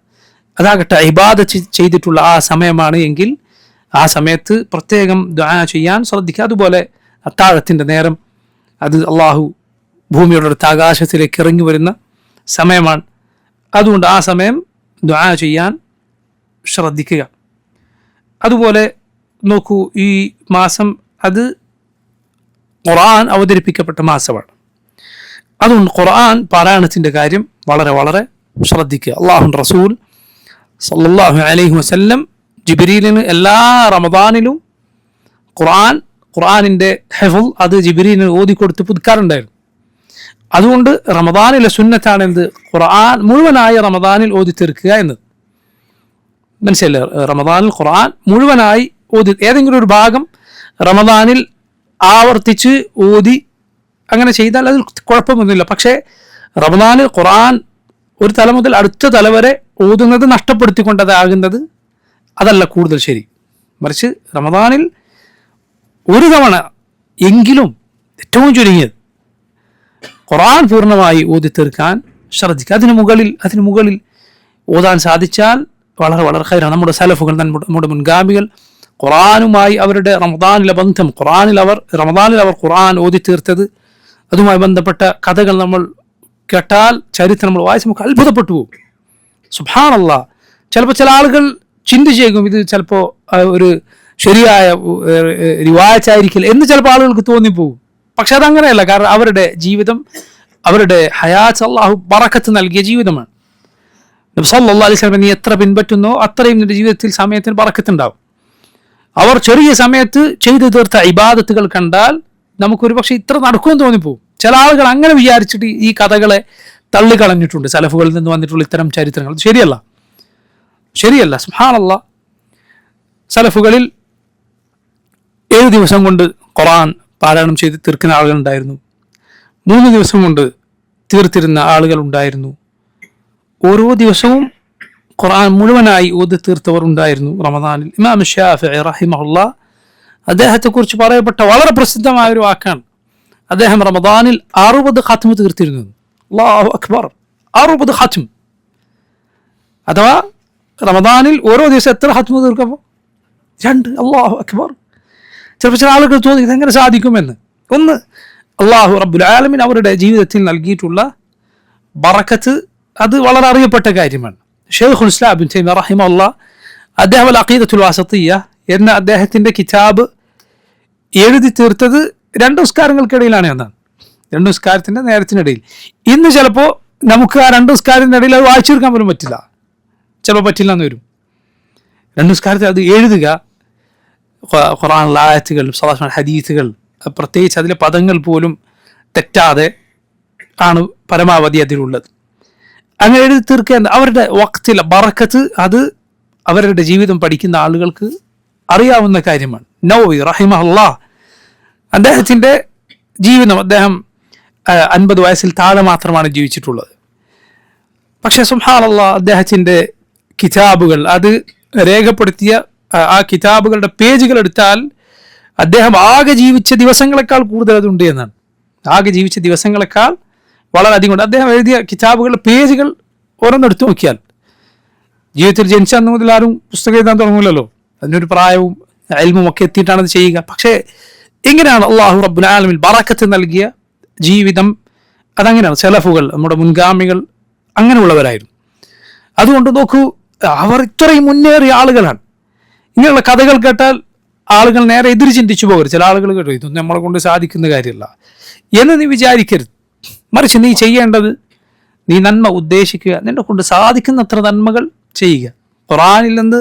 അതാകട്ടെ ഇബാദത്ത് ചെയ്തിട്ടുള്ള ആ സമയമാണ് എങ്കിൽ ആ സമയത്ത് പ്രത്യേകം ദുആ ചെയ്യാൻ ശ്രദ്ധിക്കുക. അതുപോലെ അത്താഴത്തിൻ്റെ നേരം, അത് അള്ളാഹു ഭൂമിയുടെ അടുത്ത് ആകാശത്തിലേക്ക് ഇറങ്ങി വരുന്ന സമയമാണ്. അതുകൊണ്ട് ആ സമയം ദുആ ചെയ്യാൻ ശ്രദ്ധിക്കുക. അതുപോലെ നോക്കൂ, ഈ മാസം അത് ഖുർആൻ അവതരിപ്പിക്കപ്പെട്ട മാസമാണ്. അതുകൊണ്ട് ഖുർആൻ പാരായണത്തിൻ്റെ കാര്യം വളരെ വളരെ ശ്രദ്ധിക്കുക. അല്ലാഹുവിൻ്റെ റസൂൽ സല്ലല്ലാഹു അലൈഹി വസല്ലം ജിബ്രീലിന് എല്ലാ റമദാനിലും ഖുർആനിൻ്റെ ഹിഫ്ള് അത് ജിബ്രീലിന് ഓതിക്കൊടുത്ത് പുതുക്കാറുണ്ടായിരുന്നു. അതുകൊണ്ട് റമദാനിലെ സുന്നത്താണ് എന്ത്? ഖുർആൻ മുഴുവനായി റമദാനിൽ ഓതി തീർക്കുക എന്നത്. മനസ്സിലല്ലേ? റമദാനിൽ ഖുർആൻ മുഴുവനായി ഓതി, ഏതെങ്കിലും ഒരു ഭാഗം റമദാനിൽ ആവർത്തിച്ച് ഓതി അങ്ങനെ ചെയ്താൽ അതിൽ കുഴപ്പമൊന്നുമില്ല. പക്ഷേ റമദാനിൽ ഖുർആൻ ഒരു തല മുതൽ അടുത്ത തല വരെ ഓതുന്നത് നഷ്ടപ്പെടുത്തിക്കൊണ്ടതാകുന്നത് അതല്ല കൂടുതൽ ശരി. മറിച്ച് റമദാനിൽ ഒരു തവണ എങ്കിലും ഏറ്റവും ചുരുങ്ങിയത് ഖുർആൻ പൂർണ്ണമായി ഓതി തീർക്കാൻ ശ്രദ്ധിക്കുക. അതിനു മുകളിൽ ഓതാൻ സാധിച്ചാൽ വളരെ വളരെ ഖൈറാണ്. നമ്മുടെ സലഫുകൾ, നമ്മുടെ മുൻഗാമികൾ ഖുർആനുമായി അവരുടെ റമദാനിലെ ബന്ധം, റമദാനിൽ അവർ ഖുർആൻ ഓതി തീർത്തത്, അതുമായി ബന്ധപ്പെട്ട കഥകൾ നമ്മൾ കേട്ടാൽ, ചരിത്രം നമ്മൾ വായിച്ച് നമുക്ക് അത്ഭുതപ്പെട്ടു പോകും. സുബ്ഹാനല്ലാഹ്. ചിലപ്പോൾ ചില ആളുകൾ ചിന്തിച്ചേക്കും ഇത് ചിലപ്പോൾ ഒരു ശരിയായ റിവായത്തായിരിക്കില്ല എന്ന് ചിലപ്പോൾ ആളുകൾക്ക് തോന്നിപ്പോകും. പക്ഷെ അതങ്ങനെയല്ല. കാരണം അവരുടെ ജീവിതം, അവരുടെ ഹയാത്ത് അല്ലാഹു ബറക്കത്ത് നൽകിയ ജീവിതമാണ്. നബി സല്ലല്ലാഹു അലൈഹി വസല്ലം നീ എത്ര പിൻപറ്റുന്നോ അത്രയും നിന്റെ ജീവിതത്തിൽ സമയത്തിന് ബറക്കത്തുണ്ടാവും. അവർ ചെറിയ സമയത്ത് ചെയ്തു തീർത്ത ഇബാദത്തുകൾ കണ്ടാൽ നമുക്കൊരു പക്ഷേ ഇത്ര നടക്കുമെന്ന് തോന്നിപ്പോകും. ചില ആളുകൾ അങ്ങനെ വിചാരിച്ചിട്ട് ഈ കഥകളെ തള്ളിക്കളഞ്ഞിട്ടുണ്ട്. സലഫുകളിൽ നിന്ന് വന്നിട്ടുള്ള ഇത്തരം ചരിത്രങ്ങൾ ശരിയല്ല. സുബ്ഹാനല്ലാഹ്. സലഫുകളിൽ 7 ദിവസം കൊണ്ട് ഖുർആൻ പാരായണം ചെയ്ത് തീർക്കുന്ന ആളുകളുണ്ടായിരുന്നു. 3 ദിവസം കൊണ്ട് തീർത്തിരുന്ന ആളുകൾ ഉണ്ടായിരുന്നു. ഓരോ ദിവസവും ഖുർആൻ മുഴുവനായി ഓതി തീർത്തവർ ഉണ്ടായിരുന്നു റമദാനിൽ. ഇമാം ശാഫിഈ റഹിമഹുല്ലാഹ് അദ്ദേഹത്തെക്കുറിച്ച് പറയപ്പെട്ട വളരെ പ്രസിദ്ധമായ ഒരു വാക്കാണ്, അദ്ദേഹം റമദാനിൽ 60 ഖത്മ് തീർത്തിരുന്നു. അല്ലാഹു അക്ബർ, 60 ഖത്മ്. അഥവാ റമദാനിൽ ഓരോ ദിവസം എത്ര ഖത്മ് തീർക്കുമ്പോൾ? 2. അല്ലാഹു അക്ബർ. ചിലപ്പോൾ ചില ആളുകൾ തോന്നി ഇതെങ്ങനെ സാധിക്കുമെന്ന്. ഒന്ന്, അല്ലാഹു റബ്ബുൽ ആലമീൻ അവരുടെ ജീവിതത്തിൽ നൽകിയിട്ടുള്ള ബറക്കത്ത് അത് വളരെ അറിയപ്പെട്ട കാര്യമാണ്. ശൈഖുൽ ഇസ്ലാം ഇബ്നു തൈമിയ്യ റഹിമഹുല്ലാഹ് അദ്ദേഹം അൽ അഖീദത്തുൽ വാസിത്തിയ്യ എന്ന അദ്ദേഹത്തിൻ്റെ കിതാബ് എഴുതി തീർത്തത് 2 നിസ്കാരങ്ങൾക്കിടയിലാണ് എന്നാണ്. 2 നിസ്കാരത്തിൻ്റെ നേരത്തിനിടയിൽ. ഇന്ന് ചിലപ്പോൾ നമുക്ക് ആ 2 നിസ്കാരത്തിൻ്റെ ഇടയിൽ അത് വായിച്ചു തീർക്കാൻ പോലും പറ്റില്ല, ചിലപ്പോൾ പറ്റില്ല എന്ന് വരും. 2 നിസ്കാരത്തിൽ അത് എഴുതുക, ഖുർആനിലെ ആയത്തുകൾ, സ്വല്ലല്ലാഹു ഹദീസുകൾ, പ്രത്യേകിച്ച് അതിലെ പദങ്ങൾ പോലും തെറ്റാതെ ആണ് പരമാവധി അതിലുള്ളത്. അങ്ങനെ എഴുതി തീർക്കേണ്ട അവരുടെ വഖ്തിലെ ബറക്കത്ത് അത് അവരുടെ ജീവിതം പഠിക്കുന്ന ആളുകൾക്ക് അറിയാവുന്ന കാര്യമാണ്. നവവി റഹിമഹുല്ലാഹ് അദ്ദേഹത്തിൻ്റെ ജീവിതം, അദ്ദേഹം 50 വയസ്സിൽ താഴെ മാത്രമാണ് ജീവിച്ചിട്ടുള്ളത്. പക്ഷേ സുബ്ഹാനല്ലാഹ് അദ്ദേഹത്തിൻ്റെ കിതാബുകൾ അത് രേഖപ്പെടുത്തിയ ആ കിതാബുകളുടെ പേജുകൾ എടുത്താൽ അദ്ദേഹം ആകെ ജീവിച്ച ദിവസങ്ങളെക്കാൾ കൂടുതൽ അതുണ്ട് എന്നാണ്. ആകെ ജീവിച്ച ദിവസങ്ങളെക്കാൾ വളരെയധികം ഉണ്ട്. അദ്ദേഹം എഴുതിയ കിതാബുകളുടെ പേജുകൾ ഓരോന്നെടുത്ത് നോക്കിയാൽ, ജീവിതത്തിൽ ജനിച്ച അന്ന് മുതൽ ആരും പുസ്തകം എഴുതാൻ തുടങ്ങില്ലല്ലോ, അതിനൊരു പ്രായവും ഇൽമും ഒക്കെ എത്തിയിട്ടാണ് അത് ചെയ്യുക. പക്ഷേ എങ്ങനെയാണ് അല്ലാഹു റബ്ബുൽ ആലമീൻ ബറക്കത്ത് നൽകിയ ജീവിതം, അതങ്ങനെയാണ്. സലഫുകൾ, നമ്മുടെ മുൻഗാമികൾ അങ്ങനെയുള്ളവരായിരുന്നു. അതുകൊണ്ട് നോക്കൂ, അവർ ഇത്രയും മുന്നേറിയ ആളുകളാണ്. ഇങ്ങനെയുള്ള കഥകൾ കേട്ടാൽ ആളുകൾ നേരെ എതിര് ചിന്തിച്ചു പോകരുത്. ചില ആളുകൾ കേട്ടോ ഇതൊന്നും നമ്മളെ കൊണ്ട് സാധിക്കുന്ന കാര്യമല്ല എന്ന് നീ വിചാരിക്കരുത്. മറിച്ച് നീ ചെയ്യേണ്ടത്, നീ നന്മ ഉദ്ദേശിക്കുക, നിന്നെ കൊണ്ട് സാധിക്കുന്നത്ര നന്മകൾ ചെയ്യുക. ഖുർആനിൽ നിന്ന്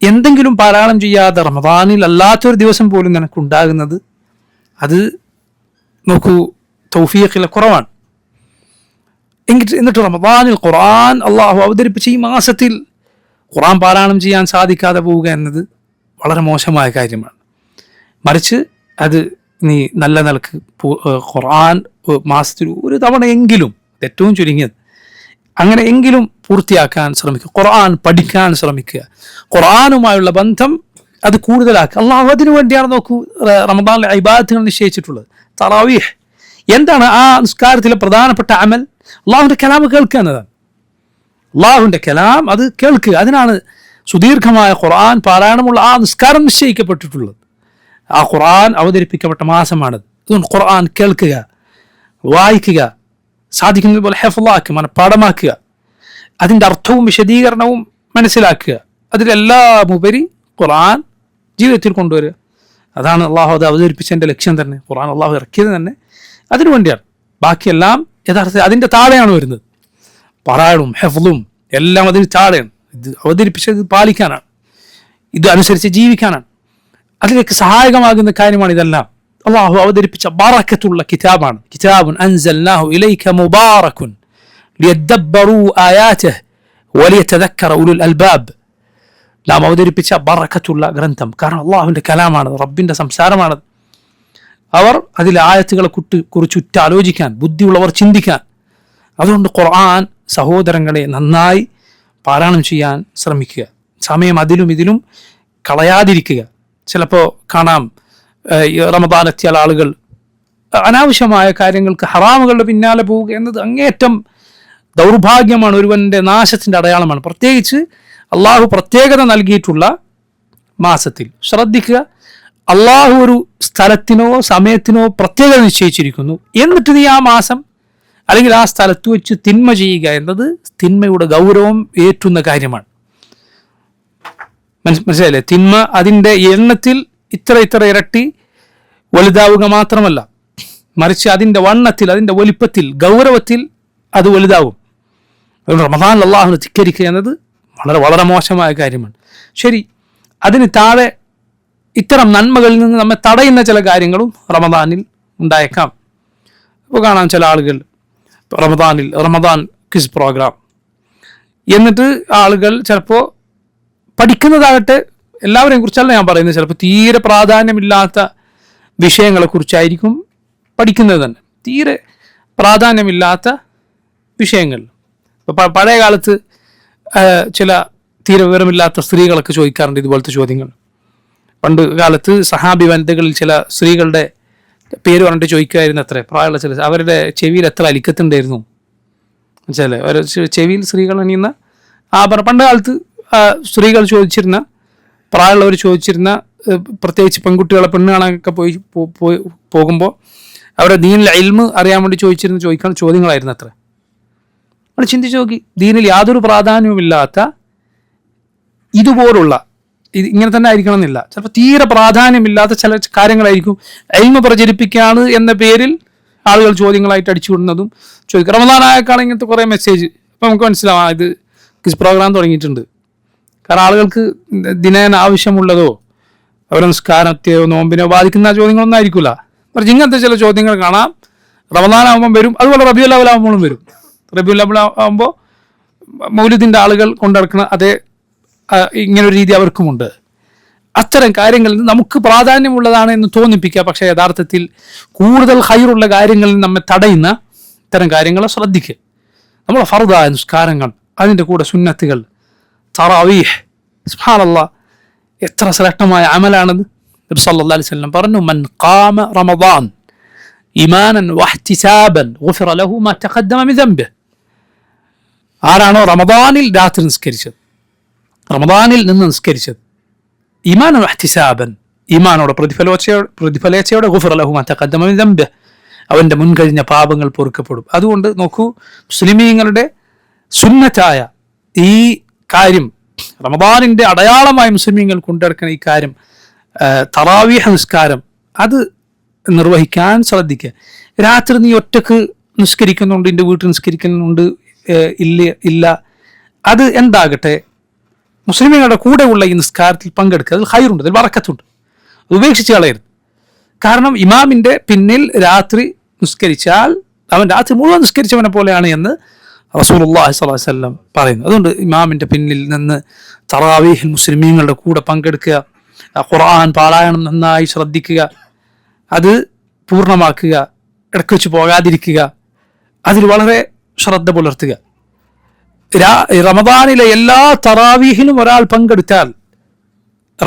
എന്തെങ്കിലും പാരായണം ചെയ്യാതെ റമദാനിൽ അല്ലാത്തൊരു ദിവസം പോലും നിനക്കുണ്ടാകുന്നത് അത് നോക്കൂ തൗഫീഖിലെ കുറവാണ്. എന്നിട്ട് റമദാനിൽ ഖുർആൻ അള്ളാഹു അവതരിപ്പിച്ച ഈ മാസത്തിൽ ഖുർആൻ പാരായണം ചെയ്യാൻ സാധിക്കാതെ പോവുക എന്നത് വളരെ മോശമായ കാര്യമാണ്. മറിച്ച് അത് നീ നല്ല നിലക്ക് ഖുർആൻ മാസത്തിൽ ഒരു തവണയെങ്കിലും, ഏറ്റവും ചുരുങ്ങിയത് അങ്ങനെയെങ്കിലും പൂർത്തിയാക്കാൻ ശ്രമിക്കുക. ഖുർആൻ പഠിക്കാൻ ശ്രമിക്കുക. ഖുർആനുമായുള്ള ബന്ധം അത് കൂടുതലാക്കുക. അള്ളാഹു അതിനു വേണ്ടിയാണ് നോക്കൂ റമദാനിലെ ഇബാദത്തുകൾ നിശ്ചയിച്ചിട്ടുള്ളത്. തറാവീഹ് എന്താണ്? ആ നിസ്കാരത്തിലെ പ്രധാനപ്പെട്ട അമൽ അള്ളാഹുവിൻ്റെ കലാം കേൾക്കുക എന്നതാണ്. അള്ളാഹുവിൻ്റെ കലാം അത് കേൾക്കുക. അതിനാണ് സുദീർഘമായ ഖുർആൻ പാരായണമുള്ള ആ നിസ്കാരം നിശ്ചയിക്കപ്പെട്ടിട്ടുള്ളത്. ആ ഖുർആൻ അവതരിപ്പിക്കപ്പെട്ട മാസമാണത്. അതുകൊണ്ട് ഖുർആൻ കേൾക്കുക, വായിക്കുക, സാധിക്കുന്നത് പോലെ ഹെഫ്ളാക്കുക, മനഃപ്പാഠമാക്കുക, അതിൻ്റെ അർത്ഥവും വിശദീകരണവും മനസ്സിലാക്കുക. അതിലെല്ലാം ഉപരി ഖുർആൻ ജീവിതത്തിൽ കൊണ്ടുവരിക. അതാണ് അള്ളാഹു അത് അവതരിപ്പിച്ചതിൻ്റെ ലക്ഷ്യം തന്നെ. ഖുർആൻ അള്ളാഹു ഇറക്കിയത് തന്നെ അതിനു വേണ്ടിയാണ്. ബാക്കിയെല്ലാം യഥാർത്ഥത്തിൽ അതിൻ്റെ താഴെയാണ് വരുന്നത്. പാരായണവും ഹെഫ്ളും എല്ലാം അതിന് താഴെയാണ്. ഇത് അവതരിപ്പിച്ചത് പാലിക്കാനാണ്, ഇത് അനുസരിച്ച് ജീവിക്കാനാണ്. അതിലേക്ക് സഹായകമാകുന്ന കാര്യമാണ് ഇതെല്ലാം. അള്ളാഹു അവതരിപ്പിച്ച ബറക്കത്തുള്ള കിതാബാണ്. കിതാബുൻ അൻസൽനാഹു ഇലൈക മുബാറകുൻ ലിയദ്ദബ്ബറൂ ആയാതിഹി വലിയതദക്കറ ഉലുൽ അൽബാബ്. നാം അവതരിപ്പിച്ച ബറക്കത്തുള്ള ഗ്രന്ഥം. കാരണം അള്ളാഹുവിൻ്റെ കലാമാണത്, റബ്ബിൻ്റെ സംസാരമാണത്. അവർ അതിലെ ആയത്തുകളെ കുറിച്ച് ഉറ്റാലോചിക്കാൻ, ബുദ്ധിയുള്ളവർ ചിന്തിക്കാൻ. അതുകൊണ്ട് ഖുർആൻ സഹോദരങ്ങളെ നന്നായി പാരായണം ചെയ്യാൻ ശ്രമിക്കുക. സമയം അതിലും ഇതിലും കളയാതിരിക്കുക. ചിലപ്പോൾ കാണാം റമദാൻ എത്തിയാൽ ആളുകൾ അനാവശ്യമായ കാര്യങ്ങൾക്ക്, ഹറാമുകളുടെ പിന്നാലെ പോവുക എന്നത് അങ്ങേയറ്റം ദൗർഭാഗ്യമാണ്, ഒരുവൻ്റെ നാശത്തിൻ്റെ അടയാളമാണ്. പ്രത്യേകിച്ച് അള്ളാഹു പ്രത്യേകത നൽകിയിട്ടുള്ള മാസത്തിൽ ശ്രദ്ധിക്കുക. അള്ളാഹു ഒരു സ്ഥലത്തിനോ സമയത്തിനോ പ്രത്യേകത നിശ്ചയിച്ചിരിക്കുന്നു, എന്നിട്ട് നീ ആ മാസം അല്ലെങ്കിൽ ആ സ്ഥലത്ത് വെച്ച് തിന്മ ചെയ്യുക എന്നത് തിന്മയുടെ ഗൗരവം ഏറ്റുന്ന കാര്യമാണ്. മനസ്സിലായില്ലേ? തിന്മ അതിൻ്റെ എണ്ണത്തിൽ ഇത്ര ഇരട്ടി വലുതാവുക മാത്രമല്ല, മറിച്ച് അതിൻ്റെ വണ്ണത്തിൽ, അതിൻ്റെ വലിപ്പത്തിൽ, ഗൗരവത്തിൽ അത് വലുതാവും. അതുകൊണ്ട് റമദാനിൽ അള്ളാഹുവിനെ ധിക്കരിക്കുക എന്നത് വളരെ വളരെ മോശമായ കാര്യമാണ്. ശരി, അതിന് താഴെ ഇത്തരം നന്മകളിൽ നിന്ന് നമ്മെ തടയുന്ന ചില കാര്യങ്ങളും റമദാനിൽ ഉണ്ടായേക്കാം. ഇപ്പോൾ കാണാം ചില ആളുകൾ റമദാനിൽ റമദാൻ ക്വിസ് പ്രോഗ്രാം, എന്നിട്ട് ആളുകൾ ചിലപ്പോൾ പഠിക്കുന്നതാകട്ടെ, എല്ലാവരെയും കുറിച്ചല്ല ഞാൻ പറയുന്നത്, ചിലപ്പോൾ തീരെ പ്രാധാന്യമില്ലാത്ത വിഷയങ്ങളെക്കുറിച്ചായിരിക്കും പഠിക്കുന്നത് തന്നെ. തീരെ പ്രാധാന്യമില്ലാത്ത വിഷയങ്ങൾ. ഇപ്പോൾ പഴയ കാലത്ത് ചില തീരെ വിവരമില്ലാത്ത സ്ത്രീകളൊക്കെ ചോദിക്കാറുണ്ട് ഇതുപോലത്തെ ചോദ്യങ്ങൾ. പണ്ട് കാലത്ത് സഹാബി വനിതകളിൽ ചില സ്ത്രീകളുടെ പേര് പറഞ്ഞിട്ട് ചോദിക്കുമായിരുന്നു അത്ര പ്രായമുള്ള ചില, അവരുടെ ചെവിയിൽ എത്ര അലിക്കത്തുണ്ടായിരുന്നു ചില ചെവിയിൽ സ്ത്രീകൾ അണിയുന്ന ആഭരണം. പണ്ട് കാലത്ത് സ്ത്രീകൾ ചോദിച്ചിരുന്ന, പ്രായമുള്ളവർ ചോദിച്ചിരുന്ന, പ്രത്യേകിച്ച് പെൺകുട്ടികളെ പെണ്ണ് കാണാനൊക്കെ പോകുമ്പോൾ അവരുടെ ദീനിൽ ഇൽമ് അറിയാൻ വേണ്ടി ചോദിക്കുന്ന ചോദ്യങ്ങളായിരുന്നു അത്ര. നമ്മൾ ചിന്തിച്ച് നോക്കി, ദീനിൽ യാതൊരു പ്രാധാന്യവുമില്ലാത്ത ഇതുപോലുള്ള ഇങ്ങനെ തന്നെ ആയിരിക്കണം എന്നില്ല, ചിലപ്പോൾ തീരെ പ്രാധാന്യമില്ലാത്ത ചില കാര്യങ്ങളായിരിക്കും ഇൽമ് പ്രചരിപ്പിക്കുകയാണ് എന്ന പേരിൽ ആളുകൾ ചോദ്യങ്ങളായിട്ട് അടിച്ചുവിടുന്നതും ചോദിക്കും. റമദാനായേക്കാണ് ഇങ്ങനത്തെ കുറേ മെസ്സേജ്. അപ്പോൾ നമുക്ക് മനസ്സിലാവാം ഇത് ക്വിസ് പ്രോഗ്രാം തുടങ്ങിയിട്ടുണ്ട്. കാരണം ആളുകൾക്ക് ദിനേന ആവശ്യമുള്ളതോ അവരുടെ നിസ്കാരത്തെയോ നോമ്പിനോ ബാധിക്കുന്ന ചോദ്യങ്ങളൊന്നും ആയിരിക്കില്ല. മറിച്ച് ഇങ്ങനത്തെ ചില ചോദ്യങ്ങൾ കാണാം. റമദാനാകുമ്പം വരും, അതുപോലെ റബീഉൽ അവ്വൽ ആകുമ്പോഴും വരും. റബീഉൽ അവ്വൽ ആകുമ്പോൾ മൗലിദിൻ്റെ ആളുകൾ കൊണ്ടിറക്കുന്ന അതേ ഇങ്ങനൊരു രീതി അവർക്കുമുണ്ട്. അത്തരം കാര്യങ്ങളിൽ നമുക്ക് പ്രാധാന്യമുള്ളതാണ് എന്ന് തോന്നിപ്പിക്കുക, പക്ഷേ യഥാർത്ഥത്തിൽ കൂടുതൽ ഹൈറുള്ള കാര്യങ്ങളിൽ നമ്മെ തടയുന്ന ഇത്തരം കാര്യങ്ങളെ ശ്രദ്ധിക്കുക. നമ്മളെ ഫർദായ നിസ്കാരങ്ങൾ, അതിൻ്റെ കൂടെ സുന്നത്തുകൾ, തറാവീഹ്, സുബ്ഹാനല്ലാഹ്, എത്ര ശ്രേഷ്ഠമായ അമലാണത്. നബി സല്ലല്ലാഹു അലൈഹി വസല്ലം പറഞ്ഞു, മൻ ഖാമ റമദാൻ ഈമാനൻ വഹ്തിസാബൻ ഗുഫിറ ലഹു മാ തഖദ്ദമ മിൻ ദംബിഹി. ആരാണോ റമദാനിൽ രാത്രി നിസ്കരിച്ചത്, റമദാനിൽ നിന്ന് നിസ്കരിച്ചത്, ഈമാനൻ വഹ്തിസാബൻ, ഈമാനോടെ പ്രതിഫലേച്ഛയോടെ ഗുഫിറ ലഹു മാ തഖദ്ദമ മിൻ ദംബിഹി, അവൻ്റെ മുൻകഴിഞ്ഞ പാപങ്ങൾ പൊറുക്കപ്പെടും. അതുകൊണ്ട് നോക്കൂ, മുസ്ലിമീങ്ങളുടെ സുന്നത്തായ ഈ കാര്യം, റമദാനിൻ്റെ അടയാളമായി മുസ്ലിമീങ്ങൾ കൊണ്ടെടുക്കുന്ന ഈ കാര്യം, തറാവീഹ് നിസ്കാരം, അത് നിർവഹിക്കാൻ ശ്രദ്ധിക്കുക. രാത്രി നീ ഒറ്റക്ക് നിസ്കരിക്കുന്നുണ്ട്, എൻ്റെ വീട്ടിൽ നിസ്കരിക്കുന്നുണ്ട്, ഇല്ല, അത് എന്താകട്ടെ, മുസ്ലിമീങ്ങളുടെ കൂടെയുള്ള ഈ നിസ്കാരത്തിൽ പങ്കെടുക്കുക. അതിൽ ഹൈറുണ്ട്, അതിൽ ബറക്കത്തുണ്ട്. അത് ഉപേക്ഷിച്ച് കളയരുത്. കാരണം ഇമാമിൻ്റെ പിന്നിൽ രാത്രി നിസ്കരിച്ചാൽ അവൻ രാത്രി മുഴുവൻ നിസ്കരിച്ചവനെ പോലെയാണ് എന്ന് റസൂലുള്ളാഹി സ്വല്ലല്ലാഹു അലൈഹി വസല്ലം പറയുന്നു. അതുകൊണ്ട് ഇമാമിൻ്റെ പിന്നിൽ നിന്ന് തറാവീഹിൽ മുസ്ലിമീങ്ങളുടെ കൂടെ പങ്കെടുക്കുക, ഖുർആൻ പാരായണം നന്നായി ശ്രദ്ധിക്കുക, അത് പൂർണ്ണമാക്കുക, ഇടയ്ക്ക് വെച്ച് പോകാതിരിക്കുക, അതിൽ വളരെ ശ്രദ്ധ പുലർത്തുക. റമദാനിലെ എല്ലാ തറാവീഹിലും ഒരാൾ പങ്കെടുത്താൽ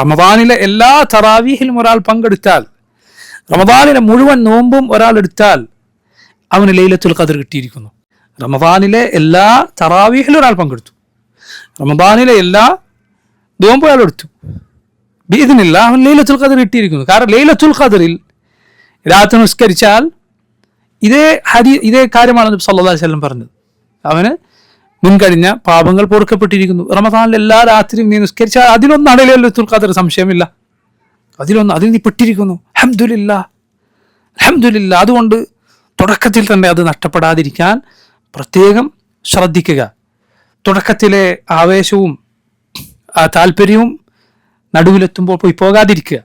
റമദാനിലെ എല്ലാ തറാവീഹിലും ഒരാൾ പങ്കെടുത്താൽ, റമദാനിലെ മുഴുവൻ നോമ്പും ഒരാൾ എടുത്താൽ അവന് ലൈലത്തുൽ ഖദർ കിട്ടിയിരിക്കുന്നു. റമദാനിലെ എല്ലാ തറാവീഹിലും ഒരാൾ പങ്കെടുത്തു, റമദാനിലെ എല്ലാ നോമ്പും ഒരാൾ എടുത്തു, ബിഇദ്നില്ലാ അവൻ ലൈലത്തുൽ ഖദർ കിട്ടിയിരിക്കുന്നു. കാരണം ലൈലത്തുൽ ഖദറിൽ രാത്രി നിസ്കരിച്ചാൽ ഇതേ കാര്യമാണ് നബി സല്ലല്ലാഹു അലൈഹി വസല്ലം പറഞ്ഞത്. അവന് മുൻകഴിഞ്ഞ പാപങ്ങൾ പൊറുക്കപ്പെട്ടിരിക്കുന്നു. റമദാനിൽ എല്ലാ രാത്രിയും നീ നിസ്കരിച്ചാൽ അതിലൊന്നാണ് ലൈലത്തുൽ ഖദർ, സംശയമില്ല. അതിൽ നീ പെട്ടിരിക്കുന്നു. അൽഹംദുലില്ലാഹ്, അൽഹംദുലില്ലാഹ്. അതുകൊണ്ട് തുടക്കത്തിൽ തന്നെ അത് നഷ്ടപ്പെടാതിരിക്കാൻ പ്രത്യേകം ശ്രദ്ധിക്കുക. തുടക്കത്തിലെ ആവേശവും താല്പര്യവും നടുവിലെത്തുമ്പോൾ പോകാതിരിക്കുക.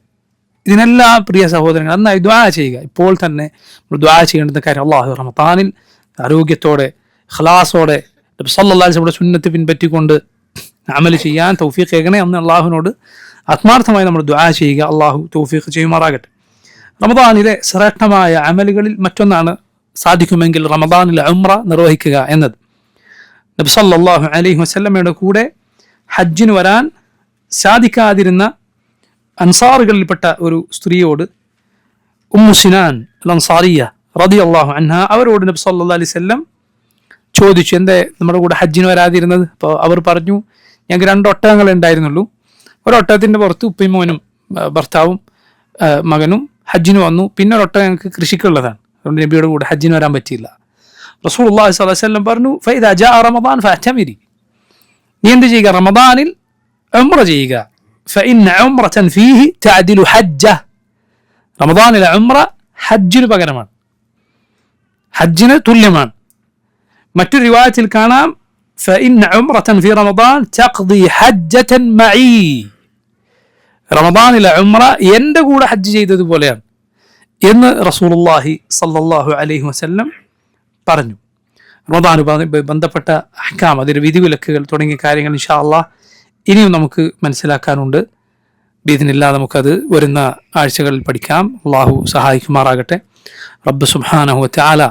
ഇതിനെല്ലാം പ്രിയ സഹോദരങ്ങൾ നന്നായി ദുആ ചെയ്യുക. ഇപ്പോൾ തന്നെ നമ്മൾ ദുആ ചെയ്യേണ്ടുന്ന കാര്യം, അല്ലാഹു റമദാനിൽ ആരോഗ്യത്തോടെ ഖലാസോടെ നബി സല്ലല്ലാഹു അലൈഹി വസല്ലം സുന്നത്ത് പിൻപറ്റിക്കൊണ്ട് അമൽ ചെയ്യാൻ തൗഫീഖ് ഏകണേ എന്ന് അള്ളാഹുവിനോട് ആത്മാർത്ഥമായി നമ്മൾ ദുആ ചെയ്യുക. അള്ളാഹു തൗഫീഖ് ചെയ്യുമാറാകട്ടെ. റമദാനിലെ ശ്രേഷ്ഠമായ അമലുകളിൽ മറ്റൊന്നാണ് സാധിക്കുമെങ്കിൽ റമദാനിലെ ഉംറ നിർവഹിക്കുക എന്നത്. നബി സല്ലല്ലാഹു അലൈഹി വസല്ലമയുടെ കൂടെ ഹജ്ജിന് വരാൻ സാധിക്കാതിരുന്ന അൻസാറുകളിൽപ്പെട്ട ഒരു സ്ത്രീയോട് ഉമ്മു സിനാൻ അൽ അൻസാരിയ റളിയല്ലാഹു അൻഹാ അവരോട് നബി സല്ലല്ലാഹു അലൈഹി വസല്ലം ചോദിച്ചു, എന്തേ നമ്മുടെ കൂടെ ഹജ്ജിന് വരാതിരുന്നത്? അപ്പോൾ അവർ പറഞ്ഞു, ഞങ്ങൾക്ക് 2 ഒട്ടകങ്ങൾ ഉണ്ടായിരുന്നുള്ളൂ. ഒരൊട്ടകത്തിൻ്റെ പുറത്ത് ഉപ്പയും മോനും ഭർത്താവും മകനും ഹജ്ജിന് വന്നു. പിന്നെ ഒരൊട്ടകം ഞങ്ങൾക്ക് കൃഷിക്കുള്ളതാണ്, അതുകൊണ്ട് നബിയുടെ കൂടെ ഹജ്ജിന് വരാൻ പറ്റിയില്ല. റസൂലുള്ളാഹി സ്വല്ലല്ലാഹു അലൈഹി വസല്ലം പറഞ്ഞു, ഫഇദാ ജാഅ റമദാൻ ഫഅ്തമിരി, നീ എന്ത് ചെയ്യുക? റമദാനിൽ ഉംറ ചെയ്യുക. ഫഇന്ന ഉംറതൻ ഫീഹി തഅദിലു ഹജ്ജ, റമദാനിലെ ഉംറ ഹജ്ജിന് പകരമാണ്, ഹജ്ജിന് തുല്യമാണ്. മറ്റൊരു റിവായത്തിൽ കാണാം, ഫഇന്ന ഉംറതൻ ഫീ റമദാൻ തഖ്ദി ഹജ്ജതൻ മഈ, റമദാനിലെ ഉംറ എൻ്റെ കൂടെ ഹജ്ജ് ചെയ്തതുപോലെയാണ് എന്ന് റസൂലുള്ളാഹി സ്വല്ലല്ലാഹു അലൈഹി വസല്ലം പറഞ്ഞു. റമദാനുമായി ബന്ധപ്പെട്ട അഹ്കാം, അതിൻ്റെ വിധിവിലക്കുകൾ തുടങ്ങിയ കാര്യങ്ങൾ ഇൻഷാ അല്ലാഹ് ഇനിയും നമുക്ക് മനസ്സിലാക്കാനുണ്ട്. ബിഇദ്നില്ലാഹ് നമുക്കത് വരുന്ന ആഴ്ചകളിൽ പഠിക്കാം. അള്ളാഹു സഹായിക്കുമാറാകട്ടെ. റബ്ബ് സുബ്ഹാനഹു വതആല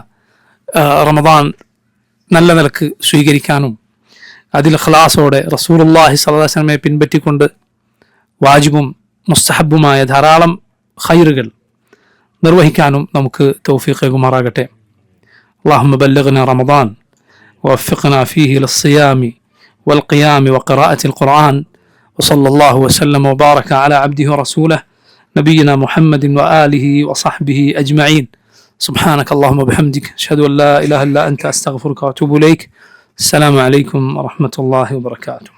റമദാൻ നല്ല നിലക്ക് സ്വീകരിക്കാനും അതിൽ ഖലാസോടെ റസൂലുള്ളാഹി സ്വല്ലല്ലാഹു അലൈഹി വസല്ലമയെ പിൻപറ്റിക്കൊണ്ട് വാജിബും മുസ്തഹബുമായ ധാരാളം ഖൈറുകൾ നിർവഹിക്കാനും നമുക്ക് തൗഫീഖ് നൽകുമാറാകട്ടെ. اللهم بلغنا رمضان ووفقنا فيه للصيام والقيام وقراءة القرآن، وصلى الله وسلم وبارك على عبده ورسوله نبينا محمد وآله وصحبه أجمعين. سبحانك اللهم وبحمدك أشهد أن لا إله إلا أنت أستغفرك وأتوب إليك. السلام عليكم ورحمة الله وبركاته.